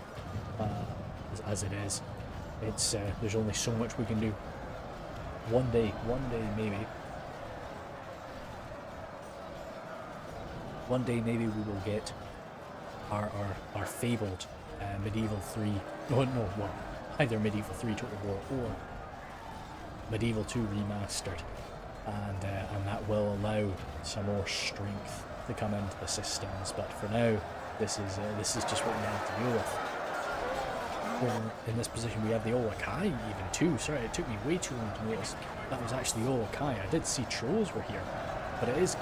as it is. It's there's only so much we can do. One day maybe we will get our fabled Medieval 3. Either Medieval 3 Total War or Medieval 2 remastered, and that will allow some more strength to come into the systems. But for now, this is just what we have to deal with. In this position we have the Uruk-hai even too. Sorry, it took me way too long to notice that was actually the Uruk-hai. I did see trolls were here, but it's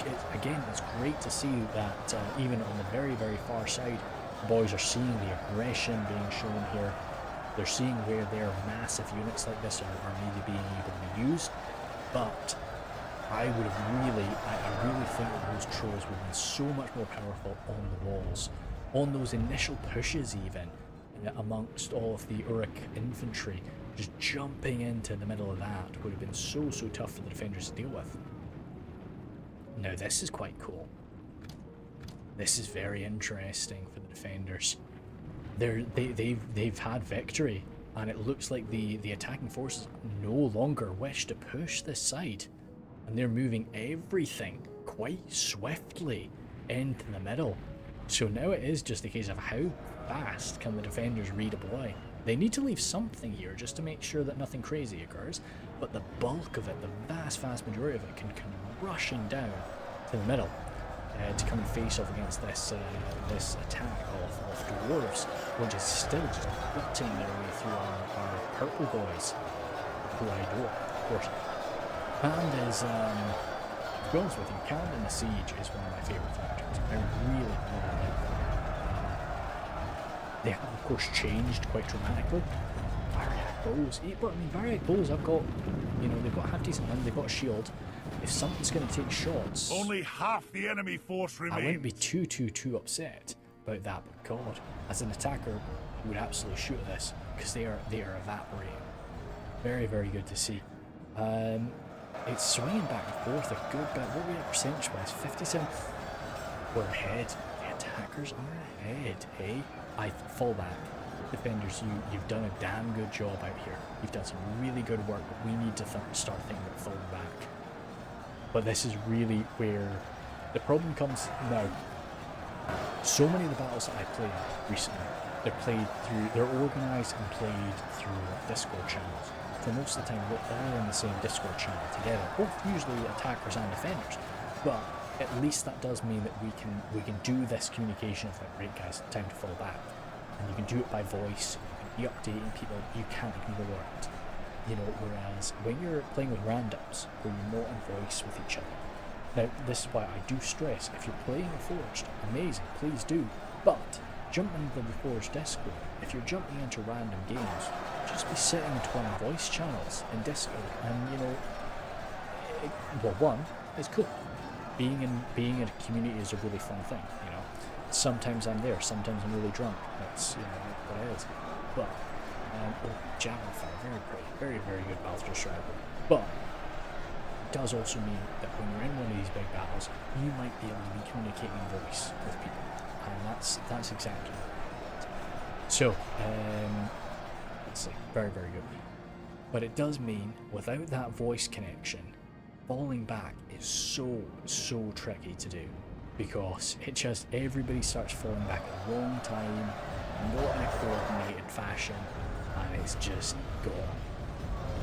great to see that even on the very, very far side, the boys are seeing the aggression being shown here. They're seeing where their massive units like this are maybe being able to be used, but I really think that those trolls would have been so much more powerful on the walls, on those initial pushes even. Amongst all of the Uruk infantry, just jumping into the middle of that would have been so tough for the defenders to deal with. Now this is quite cool. This is very interesting for the defenders. They've had victory, and it looks like the attacking forces no longer wish to push this side, and they're moving everything quite swiftly into the middle. So now it is just a case of how fast can the defenders redeploy. They need to leave something here just to make sure that nothing crazy occurs, but the bulk of it, the vast majority of it, can come rushing down to the middle to come and face off against this attack of dwarves, which is still just cutting their way through our purple boys, Rhudaur, of course. And is, to be honest with you, Khazad in the Siege is one of my favourite factions. I really like them. They have, of course, changed quite dramatically. Variac bows. But I mean, Variac bows, I've got, they've got half decent hand, they've got a shield. If something's going to take shots, only half the enemy force remains. I wouldn't be too upset about that. But God, as an attacker, you would absolutely shoot at this because they are evaporating. Very, very good to see. It's swinging back and forth a good bit. What are we at percentage-wise? 57. We're ahead. The attackers are ahead, hey? I fall back. Defenders, you've done a damn good job out here. You've done some really good work, but we need to start thinking about falling back. But this is really where the problem comes now. So many of the battles that I played recently, they're organised and played through Discord channels. For most of the time, we're all in the same Discord channel together, both usually attackers and defenders. But at least that does mean that we can do this communication of like, right guys, time to fall back, and you can do it by voice. You can be updating people. You can't ignore it. You know, whereas when you're playing with randoms, where you're not in voice with each other. Now, this is why I do stress, if you're playing Reforged, amazing, please do. But jump into the Reforged Discord. If you're jumping into random games, just be sitting into one of the voice channels in Discord, and you know, well, one, it's cool. Being in a community is a really fun thing. You know, sometimes I'm there, sometimes I'm really drunk. That's, you know, what it is. But Javelin Fire, very pretty, very very good Balthazar Strider. But it does also mean that when you're in one of these big battles, you might be able to be communicating voice with people, and that's exactly what it is. So let's see, very very good. But it does mean without that voice connection, falling back is so tricky to do, because it just, everybody starts falling back at the wrong time, not in a coordinated fashion, and it's just gone.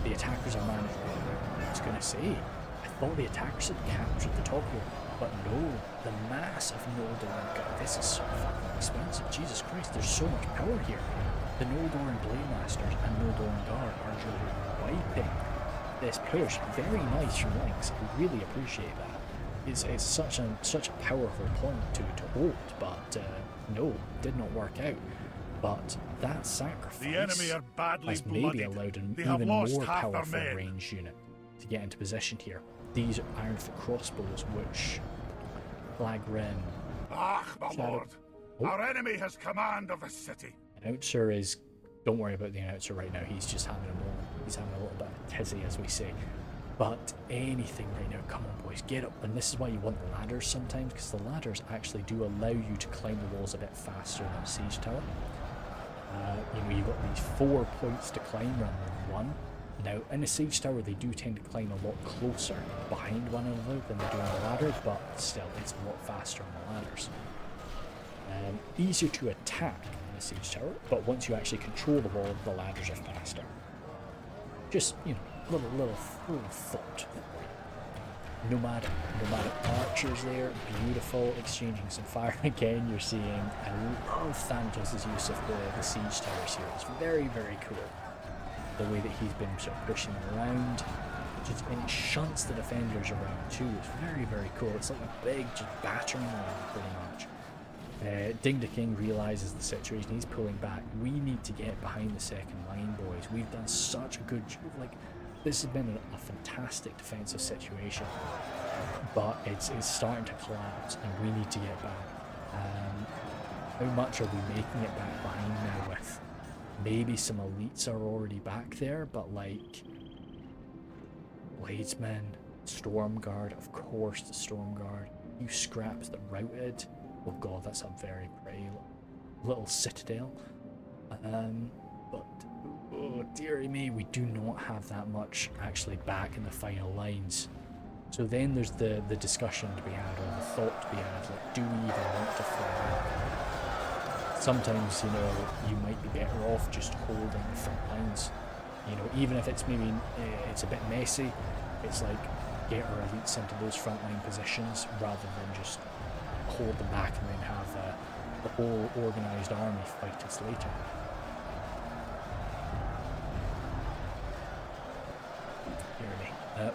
The attackers are managed. I was going to say, I thought the attackers had captured the top here, but no, the mass of Noldor and Guard, this is so fucking expensive, Jesus Christ, there's so much power here. The Noldor and Blademasters and Noldor and Guard are just wiping this push. Very nice from Lynx, I really appreciate that. It's such a powerful point to hold, but no, did not work out. But that sacrifice The enemy are badly has maybe blooded. allowed an They have even lost more half their powerful men. ranged unit to get into position here. These are Ironfoot crossbows, which flag Rhun. Ah, my Shadow. lord, Oh. our enemy has command of the city. Announcer is, don't worry about the announcer right now, he's just having a moment. He's having a little bit of a tizzy, as we say. But anything right now, come on boys, get up. And this is why you want the ladders sometimes, because the ladders actually do allow you to climb the walls a bit faster than a siege tower. You know, you've got these 4 points to climb rather than 1. Now, in a siege tower, they do tend to climb a lot closer behind one another than they do on the ladder, but still, it's a lot faster on the ladders. Easier to attack in a siege tower, but once you actually control the wall, the ladders are faster. Just, you know, little thought. Nomadic archers there, beautiful, exchanging some fire again. You're seeing, I love Thantos' use of the siege towers here. It's very, very cool. The way that he's been sort of pushing them around, and it shunts the defenders around too. It's very, very cool. It's like a big, just battering ram, pretty much. Ding the King realizes the situation. He's pulling back. We need to get behind the second line, boys. We've done such a good job. Like, this has been a fantastic defensive situation, but it's starting to collapse, and we need to get back. How much are we making it back behind now with? Maybe some elites are already back there, but like Bladesmen, Stormguard, of course the Stormguard, few scraps that routed. Oh god, that's a very pretty little citadel. But oh dearie me, we do not have that much actually back in the final lines. So then there's the discussion to be had, or the thought to be had, like, do we even want to fall back? Sometimes, you know, you might be better off just holding the front lines. You know, even if it's maybe it's a bit messy, it's like get our elites into those frontline positions rather than just hold them back and then have the whole organised army fight us later.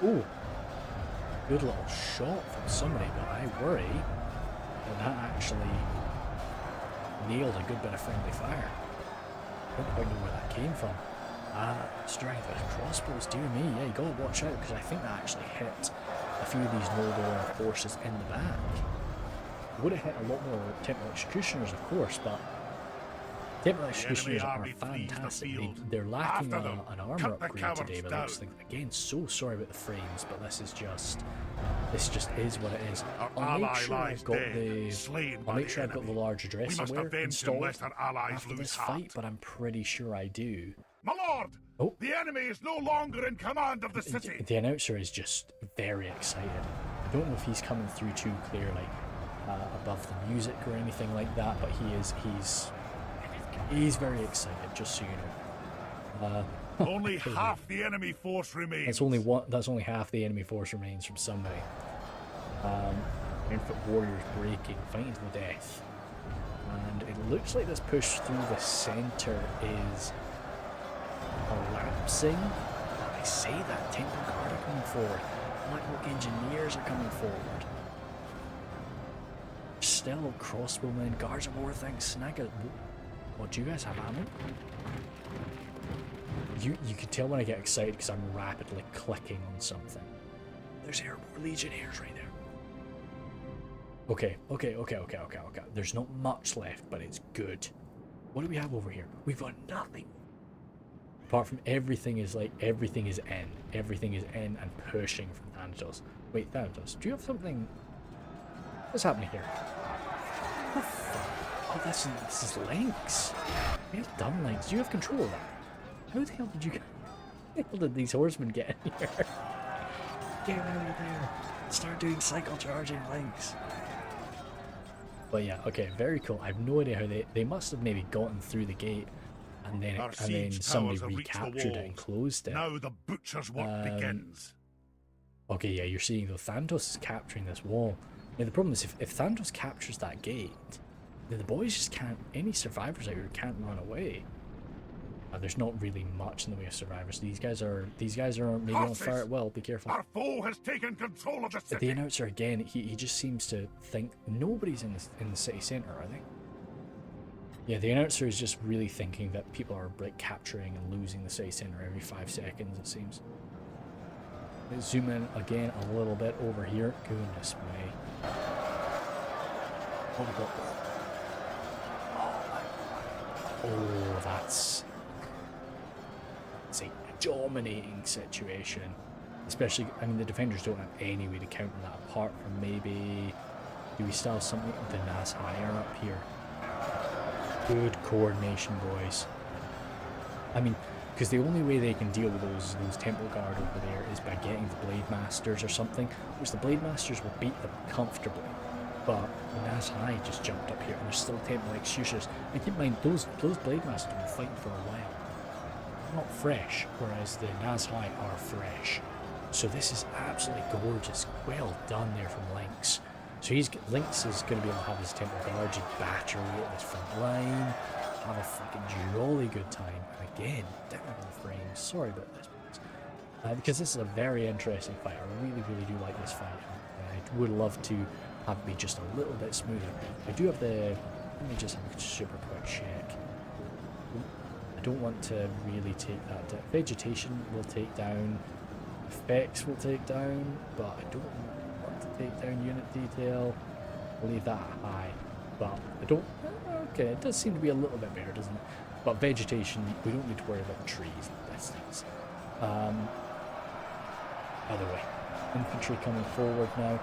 Oh, good little shot from somebody, but I worry that actually nailed a good bit of friendly fire. I don't quite know where that came from. Strength with crossbows, dear me, yeah, you gotta watch out, because I think that actually hit a few of these Noldor forces in the back. It would have hit a lot more Temple Executioners, of course, but Temple Executioners are fantastic. They're lacking an armor upgrade today, but looks like, again, so sorry about the frames, but this just is what it is. I'll make sure I've got the large address aware installed after this fight, but I'm pretty sure I do. My lord! Oh. The enemy is no longer in command of the city! The announcer is just very excited. I don't know if he's coming through too clearly above the music or anything like that, but he's very excited, just so you know. Only half the enemy force remains. That's only half the enemy force remains from somebody. 10-foot warriors breaking, fighting to the death. And it looks like this push through the centre is collapsing. I say that, Temple Guard are coming forward. Black Oak Engineers are coming forward. Still crossbowmen, guards of war things, snag it. What, do you guys have ammo? You can tell when I get excited because I'm rapidly clicking on something. There's Erebor Legionnaires right there. Okay. There's not much left, but it's good. What do we have over here? We've got nothing. Apart from everything is in. Everything is in and pushing from Thanatos. Wait, Thanatos, do you have something? What's happening here? What the fuck? Oh, this is Lynx. Well done, Lynx. Do you have control of that? How the hell did you get... How did these horsemen get in here? Get out of there. Start doing cycle charging, Lynx. But yeah, okay, very cool. I have no idea how they must have maybe gotten through the gate and then somebody recaptured it and closed it. Now the butcher's work begins. Okay, yeah, you're seeing though Thanatos is capturing this wall. Now the problem is if Thanatos captures that gate, then the boys just can't, any survivors out here can't run away. There's not really much in the way of survivors. These guys are maybe on fire at will. Be careful. Our foe has taken control of the city. The announcer again, he just seems to think nobody's in the city centre, are they? Yeah, the announcer is just really thinking that people are like capturing and losing the city centre every 5 seconds, it seems. Let's zoom in again a little bit over here. Goodness me. What have we got? Oh, that's a dominating situation. Especially, I mean, the defenders don't have any way to counter that apart from maybe... Do we still have something? The Nas Higher up here. Good coordination, boys. I mean, because the only way they can deal with those Temple Guard over there is by getting the Blade Masters or something, which the Blade Masters will beat them comfortably. But the Nas High just jumped up here and there's still Temple Executioners. And keep in mind, those Blade Masters have been fighting for a while. Not fresh, whereas the Nas High are fresh. So this is absolutely gorgeous. Well done there from Lynx. So Lynx is going to be able to have his Temple Guards and batter away at this front line. Have a fucking jolly good time. And again, down on the frames. Sorry about this, because this is a very interesting fight. I really, really do like this fight. I would love to have it be just a little bit smoother. I do have the... Let me just have a super quick check. I don't want to really take that down. Vegetation will take down. Effects will take down. But I don't want to take down unit detail. I'll leave that high. But I don't... Okay, it does seem to be a little bit better, doesn't it? But vegetation, we don't need to worry about trees and these things. Either way, infantry coming forward now.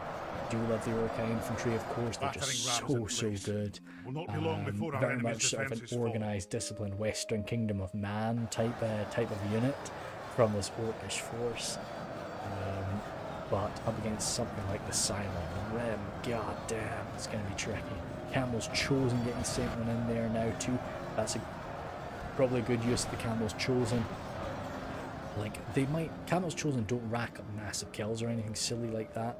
Do love the Orc infantry, of course. They're just so good. Very much sort of an organised, disciplined Western Kingdom of Man type of unit from this Orcish force. But up against something like the Silent Rim, god damn, it's going to be tricky. Camel's Chosen getting sent one in there now too. That's probably a good use of the Camel's Chosen. Like, Camel's Chosen don't rack up massive kills or anything silly like that,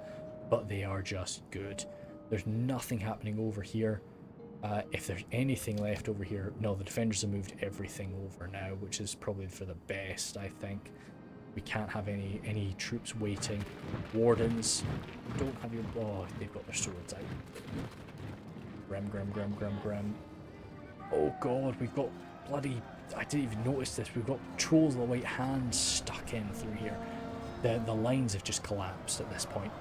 but they are just good. There's nothing happening over here. If there's anything left over here, no, the defenders have moved everything over now, which is probably for the best, I think. We can't have any troops waiting. Wardens, don't have your... Oh, they've got their swords out. Grim. Oh god, we've got bloody... I didn't even notice this. We've got Trolls of the White Hand stuck in through here. The lines have just collapsed at this point.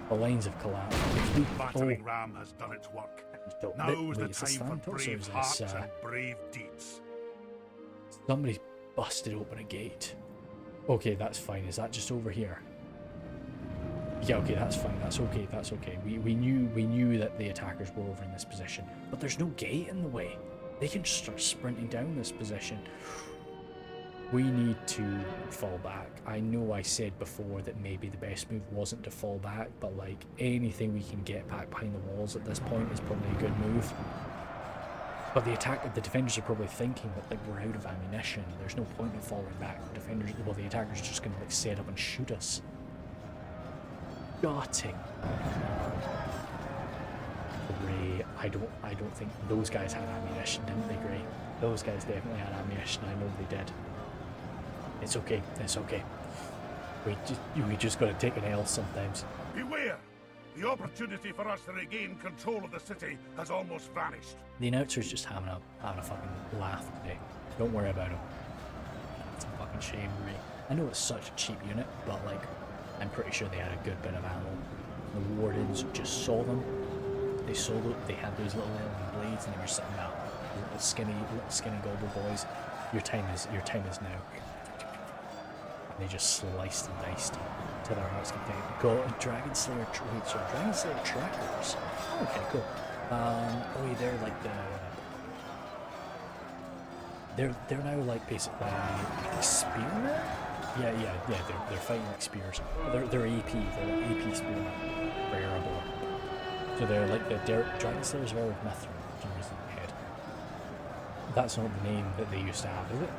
The lines have collapsed. The battering ram has done its work. Now's the time for brave hearts and brave deeds. Somebody's busted open a gate. Okay, that's fine. Is that just over here? Yeah, okay, that's fine. That's okay. We knew that the attackers were over in this position, but there's no gate in the way. They can just start sprinting down this position. We need to fall back. I know I said before that maybe the best move wasn't to fall back, but like anything we can get back behind the walls at this point is probably a good move. But the defenders are probably thinking that like we're out of ammunition. There's no point in falling back. The attackers are just going to like set up and shoot us. Gutting. Grey, I don't think those guys had ammunition, didn't they, Grey? Those guys definitely had ammunition. I know they did. It's okay. It's okay. We just gotta take an L sometimes. Beware! The opportunity for us to regain control of the city has almost vanished. The announcer's just having a fucking laugh today. Don't worry about him. It's a fucking shame, Grey. I know it's such a cheap unit, but like, I'm pretty sure they had a good bit of ammo. The wardens just saw them. They had those little blades, and they were sitting there, little skinny gobble boys. Your time is now. And they just sliced and diced to their heart's content. Got Dragon Slayer. Wait, sorry, Dragon Slayer trackers. Okay, cool. Oh, yeah, they're like they're now like basically spearmen. Yeah. They're fighting like spears. They're AP. They're like AP spearmen for Erebor. So they're like the Dragon Slayers are with Mithril. For some reason in my head. That's not the name that they used to have, is it?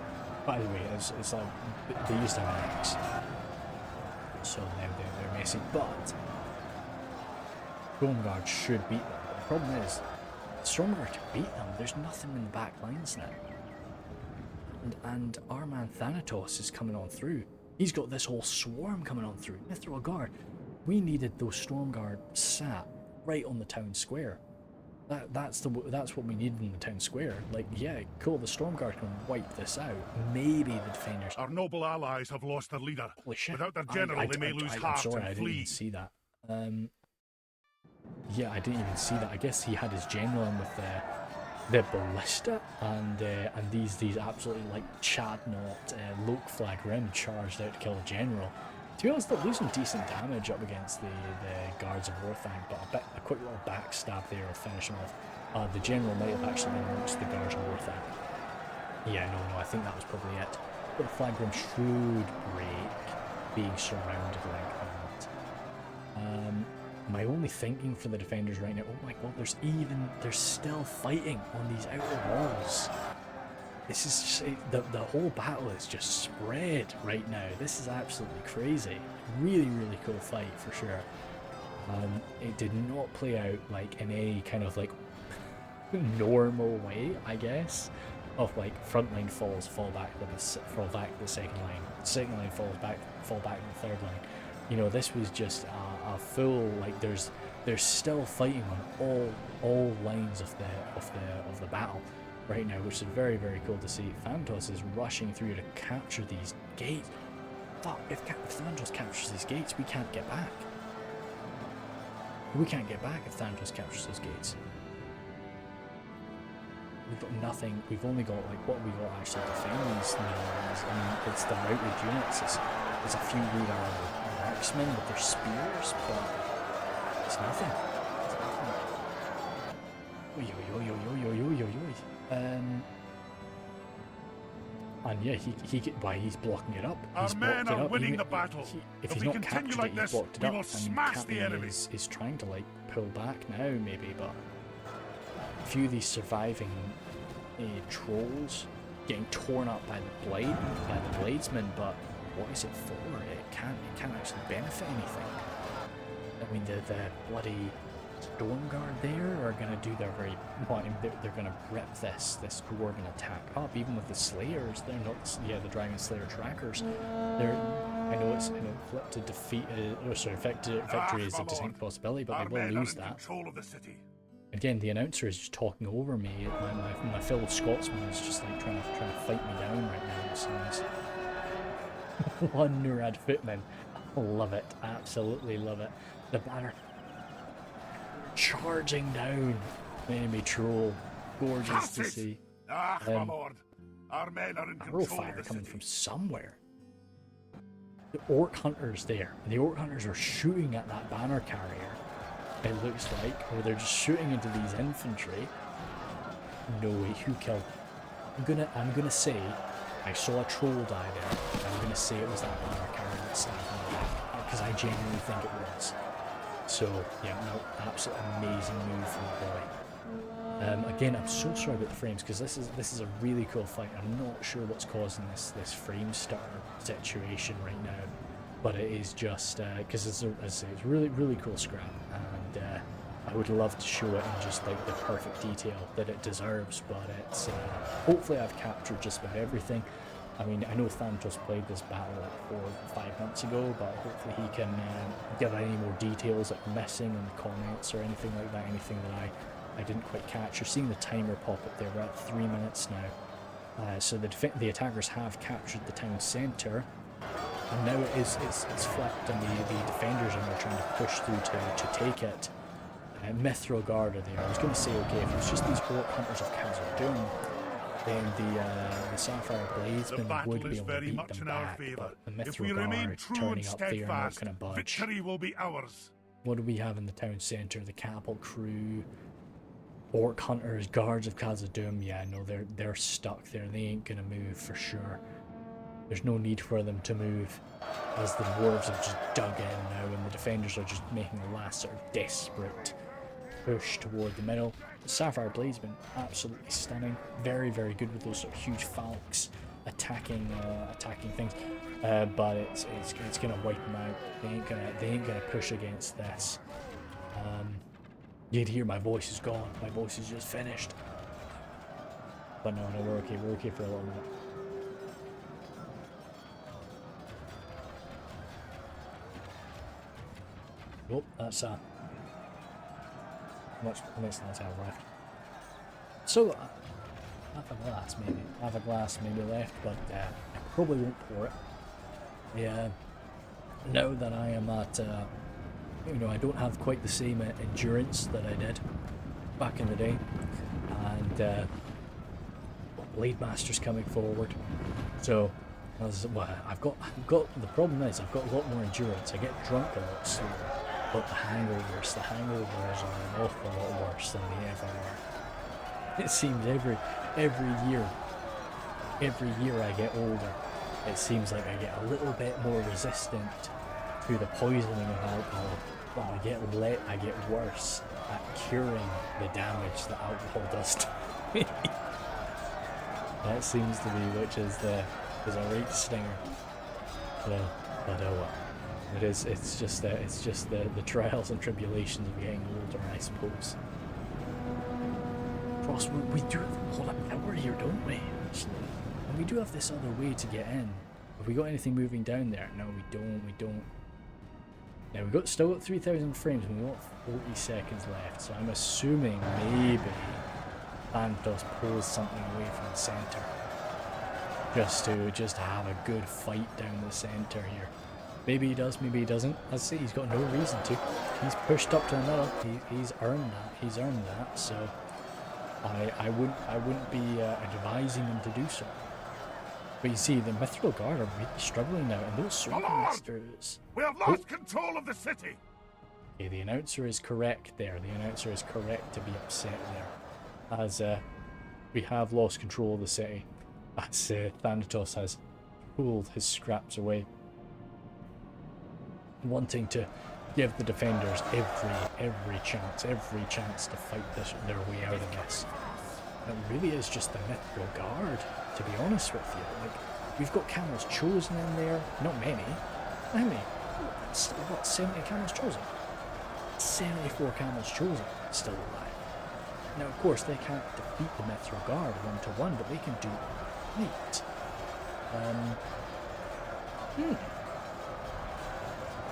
By the way, it's like they used to have an X. So now they're messy, but Stormguard should beat them. But the problem is, Stormguard to beat them, there's nothing in the back lines now. And our man Thanatos is coming on through. He's got this whole swarm coming on through. Mithril Guard. We needed those Stormguard sat right on the town square. That's what we needed in the town square. Like, yeah, cool, the Stormguard can wipe this out. Maybe the defenders. Our noble allies have lost their leader. Holy shit. Without their general, they may lose heart I'm sorry, and I didn't flee. even see that. Yeah, I didn't even see that. I guess he had his general in with the ballista and these absolutely like Chad Knot Loke Flag Rim charged out to kill a general. To be honest, they're losing decent damage up against the guards of Orthanc, but a quick little backstab there will finish them off. The general might have actually been amongst the guards of Orthanc. Yeah, no, I think that was probably it. But the flag rim should break being surrounded like that. My only thinking for the defenders right now, oh my god, they're still fighting on these outer walls. This is just, the whole battle is just spread right now. This is absolutely crazy. Really, really cool fight for sure. It did not play out like in any kind of like normal way, I guess. Of like front line fall back to the second line. Second line fall back to the third line. You know, this was just a full like there's still fighting on all lines of the battle right now, which is very, very cool to see. Thanatos is rushing through to capture these gates. Fuck, if Thanatos captures these gates, we can't get back. We can't get back if Thanatos captures those gates. We've got nothing. We've only got like what we got actually to defend these lines. I mean, it's the routed units. There's a few Rhudaur marksmen with their spears, but it's nothing. It's nothing. And yeah, he's blocking it up. Our men are winning the battle. If he's not captured it, he's blocked it up. And Captain is trying to like pull back now, maybe, but a few of these surviving trolls getting torn up by the bladesmen, but what is it for? It can't actually benefit anything. I mean, the bloody Stormguard there are going to do their very well. They're going to rip this dwarven attack up, even with the Slayers. They're not, the Dragon Slayer trackers. I know flip to defeat. Victory is a distinct possibility, but they will lose that. Again, the announcer is just talking over me. My fellow Scotsman is just like trying to fight me down right now. It seems. One Nurad footman. Love it. Absolutely love it. The banner charging down enemy troll. Gorgeous to see. My lord. Our men are in control of the fire city. coming from somewhere. The Orc Hunters there. The Orc Hunters are shooting at that banner carrier. It looks like, or they're just shooting into these infantry. No way, who killed? I'm gonna say I saw a troll die there. I'm gonna say it was that banner carrier that stabbed me back, because I genuinely think it was. So yeah, no, absolute amazing move from the boy. Again, I'm so sorry about the frames, because this is a really cool fight. I'm not sure what's causing this frame stutter situation right now. but it is just because as I say, it's really cool scrap, and I would love to show it in just like the perfect detail that it deserves. But it's hopefully I've captured just about everything. I mean, I know Thanatos played this battle like 4 or 5 months ago, but hopefully he can give any more details like missing in the comments or anything like that, anything that I didn't quite catch. You're seeing the timer pop up there. We're at 3 minutes now. So the attackers have captured the town centre, and now it's flipped, and the defenders are now trying to push through to take it. Mithril Guard are there. I was going to say, okay, if it was just these Orc Hunters of Khazad, then the Sapphire Bladesmen would be able to beat them back, but the Mithril Guard turning up there not going to budge. Victory will be ours. What do we have in the town centre? The Capel Crew, Orc Hunters, Guards of Khazad. Yeah, no, they're stuck there. They ain't going to move for sure. There's no need for them to move, as the Dwarves have just dug in now, and the defenders are just making a last sort of desperate push toward the middle. The Sapphire Bladesmen, absolutely stunning. Very good with those sort of huge falcons attacking things. But it's gonna wipe them out. They ain't gonna push against this. You'd hear my voice is gone. My voice is just finished. But no, we're okay. We're okay for a little minute. Oh, that's how much that's have left. So half a glass maybe left, but I probably won't pour it. Yeah, now that I am at I don't have quite the same endurance that I did back in the day, and Blade Master's coming forward, so I've got the problem is I've got a lot more endurance. I get drunk a lot slower. But the hangovers are an awful lot worse than they ever were. It seems every year I get older, it seems like I get a little bit more resistant to the poisoning of alcohol, but I get worse at curing the damage that alcohol does to me. That seems to be, which is a right stinger. But oh well. It's just the trials and tribulations of getting older, I suppose. Cross, we do have a lot of power here, don't we? Actually, and we do have this other way to get in. Have we got anything moving down there? No, we don't. Now we've still got 3,000 frames, and we've got 40 seconds left. So I'm assuming maybe Thanatos pulls something away from the centre, just to have a good fight down the centre here. Maybe he does, maybe he doesn't. As I say, he's got no reason to. He's pushed up to the middle. He's earned that. He's earned that. So I wouldn't be advising him to do so. But you see, the Mithril Guard are really struggling now, and those Sword Masters. We have lost control of the city. Okay, the announcer is correct there. The announcer is correct to be upset there, as we have lost control of the city, as Thanatos has pulled his scraps away, wanting to give the defenders every chance to fight their way out of this. It really is just the Mithril Guard, to be honest with you. Like, we've got Camels Chosen in there, not many. How many? Still got 70 Camels Chosen. 74 Camels Chosen still alive. Now, of course, they can't defeat the Mithril Guard 1-to-1, but they can do right.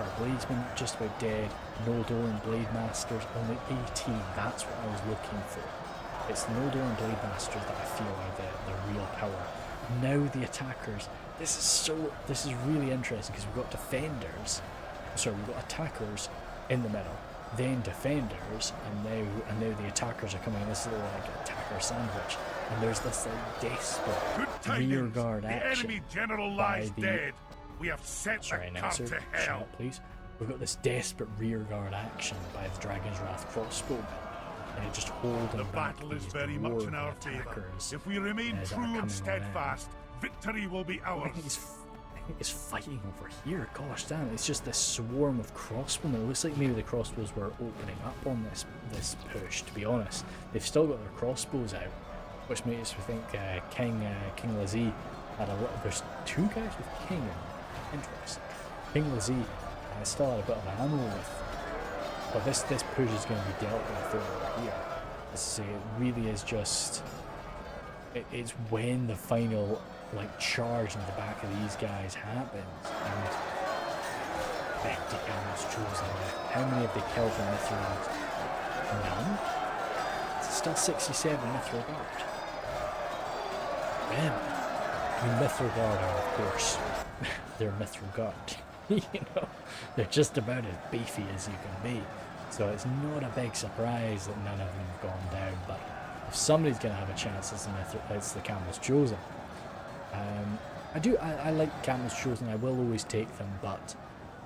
Our Bladesmen just about dead. Noldor and Blade Masters only 18. That's what I was looking for. It's the Noldor and Blade Masters that I feel are the real power. Now the attackers. This is really interesting because we've got defenders. Sorry, we've got attackers in the middle, then defenders, and now the attackers are coming in this little like attacker sandwich. And there's this like desperate rear guard action. The enemy general lies dead. We have sent the cart to hell. Shut up, please. We've got this desperate rear guard action by the Dragon's Wrath crossbowmen, and it just holding the back battle is very much in our favour. If we remain true and steadfast, victory will be ours. I think he's fighting over here. Gosh damn, it's just this swarm of crossbowmen. It looks like maybe the crossbows were opening up on this push, to be honest. They've still got their crossbows out, which makes me think King Lazee had a little. There's two guys with King. Interesting. King Lizzie, I still had a bit of ammo with, but this push is going to be dealt with over here. As I say, it really is just, it's when the final like charge in the back of these guys happens, and 50 camels chosen. How many have they killed from Mithril? None? It's still 67 Mithril Guard. Man. I mean, Mithril Guard are, of course, they're Mithril Guard. You know, they're just about as beefy as you can be. So it's not a big surprise that none of them have gone down, but if somebody's going to have a chance, it's the Camels Chosen. I like Camels Chosen, I will always take them, but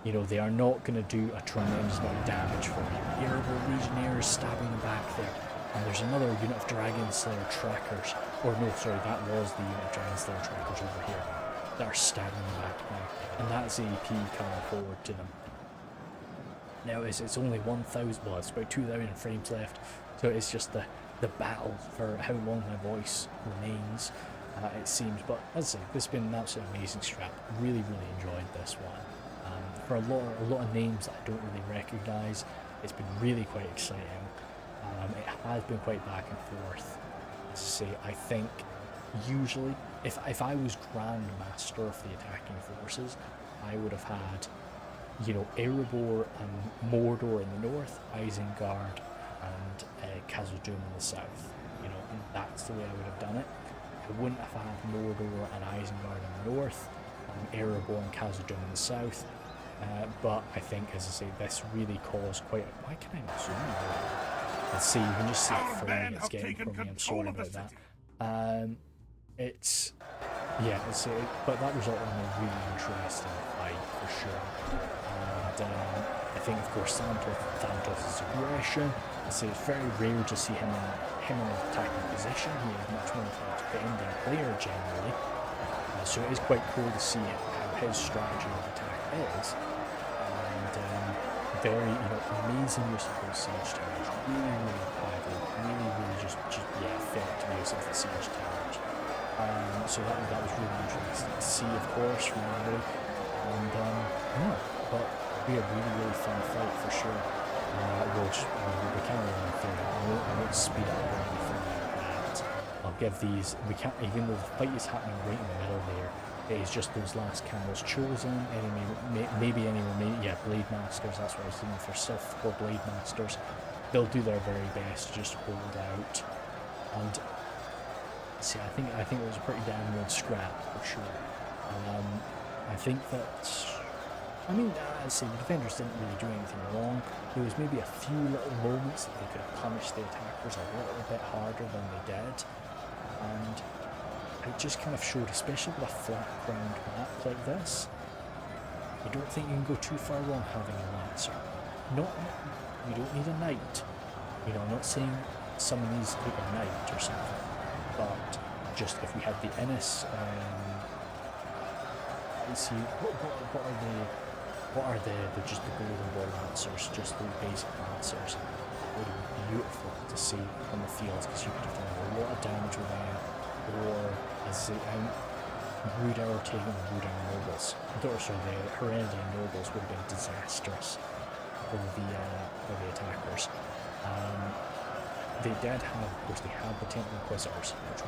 you know, they are not going to do a tremendous amount of damage for you. Erebor Legionnaires stabbing them back there, and there's another unit of Dragon Slayer Trackers, or no, sorry, that was the unit of Dragon Slayer Trackers over here, that are stabbing them back now, and that's AP coming forward to them. Now it's only 1,000, well, it's about 2,000 frames left, so it's just the battle for how long my voice remains, it seems. But as I say, this has been an absolutely amazing strat. Really enjoyed this one. For a lot of names that I don't really recognise, it's been really quite exciting. It has been quite back and forth. As I say, I think usually if I was Grand Master of the attacking forces, I would have had, you know, Erebor and Mordor in the north, Isengard and Khazad in the south. You know, and that's the way I would have done it. I wouldn't have had Mordor and Isengard in the north, and Erebor and Khazad in the south. But I think, as I say, this really caused quite a... Why can I not zoom in? Let's see, you can just see the frame it's getting from me. I'm sorry about that. It's... Yeah, let's see, but that resulted in a really interesting fight, for sure. And I think, of course, Thanatos' aggression. I say it's very rare to see him in an attacking position. He is much more of a defending player, generally. So it is quite cool to see how his strategy of attack is. And very, you know, amazing use of those siege towers. Really clever. Really just effective use of the siege towers. So that was really interesting to see, of course, from everybody. And yeah, but we had a really fun fight for sure. We can't really run through it. I won't speed up or anything like that. I'll give these, we can't, even though the fight is happening right in the middle there, it is just those last Camels Chosen, maybe any remaining, yeah, Blade Masters, that's what I was thinking for Sith or Blade Masters. They'll do their very best to just hold out. And see, I think it was a pretty damn good scrap for sure. I think that, I mean, I'd say the defenders didn't really do anything wrong. There was maybe a few little moments that they could have punished the attackers a little bit harder than they did. And it just kind of showed, especially with a flat ground map like this, I don't think you can go too far wrong having a Lancer. You don't need a Knight. You know, I'm not saying some of these take a Knight or something, but just if we had the Innis, let's see, what are the just the Golden Ball Lancers, just the basic Lancers. It would have been beautiful to see on the field, because you could have done a lot of damage with them, or as Rhudaur taking the Rhudaur Nobles. Sorry, the Hereditary Nobles would have been disastrous for the attackers. They did have, of course, they had the Temple Inquisitors, which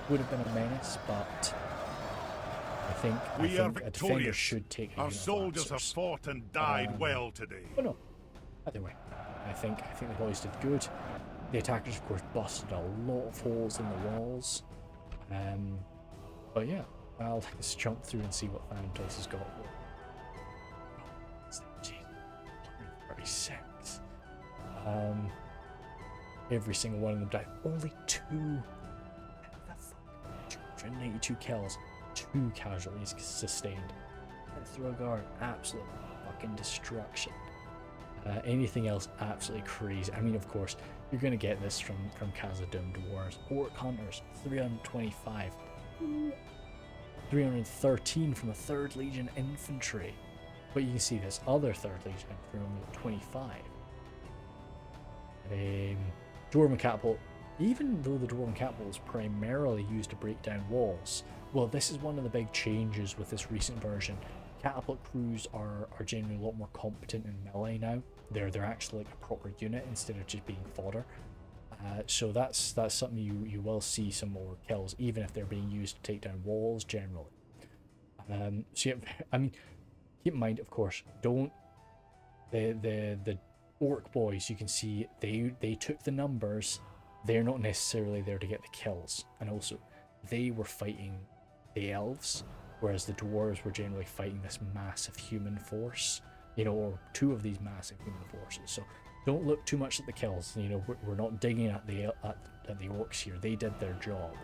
would have been a menace, but I think a defender should take a Our unit of soldiers have Lancers. fought and died well today. Oh no, either way, I think the boys did good. The attackers, of course, busted a lot of holes in the walls. But yeah, let's jump through and see what Thanatos has got. 36. Every single one of them died. Only 292 kills, 2 casualties sustained. Rhudaur, absolute fucking destruction. Anything else, absolutely crazy. I mean, of course, you're going to get this from Khazad Dwarves. Orc Hunters, 325. 313 from a 3rd Legion Infantry. But you can see this other 3rd Legion Infantry, only 25. Dwarven Catapult, even though the Dwarven Catapult is primarily used to break down walls, well, this is one of the big changes with this recent version. catapult crews are generally a lot more competent in melee now. They're actually like a proper unit instead of just being fodder. So that's something you will see some more kills, even if they're being used to take down walls generally. So yeah, I mean, keep in mind, of course, don't the orc boys. You can see they took the numbers. They're not necessarily there to get the kills, and also they were fighting the elves, whereas the dwarves were generally fighting this massive human force, you know, or two of these massive human forces. So don't look too much at the kills. You know, we're not digging at the orcs here. They did their job.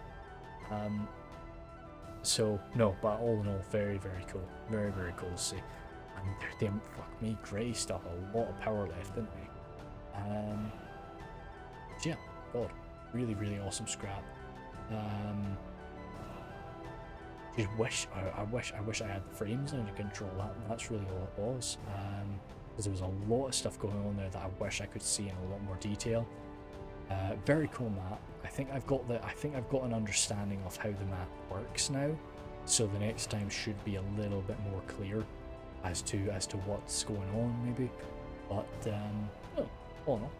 So no, but all in all, very cool, very cool to see. And they fuck me, Grey stuff a lot of power left, didn't they? So yeah, God, really awesome scrap. Just wish I wish I had the frames now to control that. That's really all it was. Because there was a lot of stuff going on there that I wish I could see in a lot more detail. Very cool map. I think I've got an understanding of how the map works now, so the next time should be a little bit more clear as to what's going on maybe. But oh, all in all,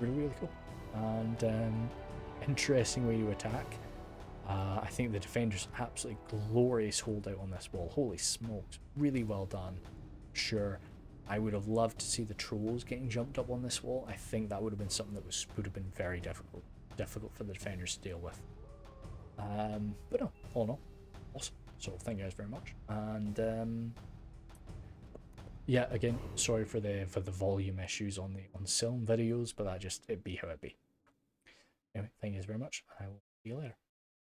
really cool and interesting way to attack. I think the defenders absolutely glorious holdout on this wall. Holy smokes, really well done. Sure, I would have loved to see the trolls getting jumped up on this wall. I think that would have been something that would have been very difficult for the defenders to deal with. But no, all in all, awesome. So thank you guys very much. And yeah, again, sorry for the volume issues on the Silm videos, but it be how it be. Anyway, thank you guys very much. I will see you later.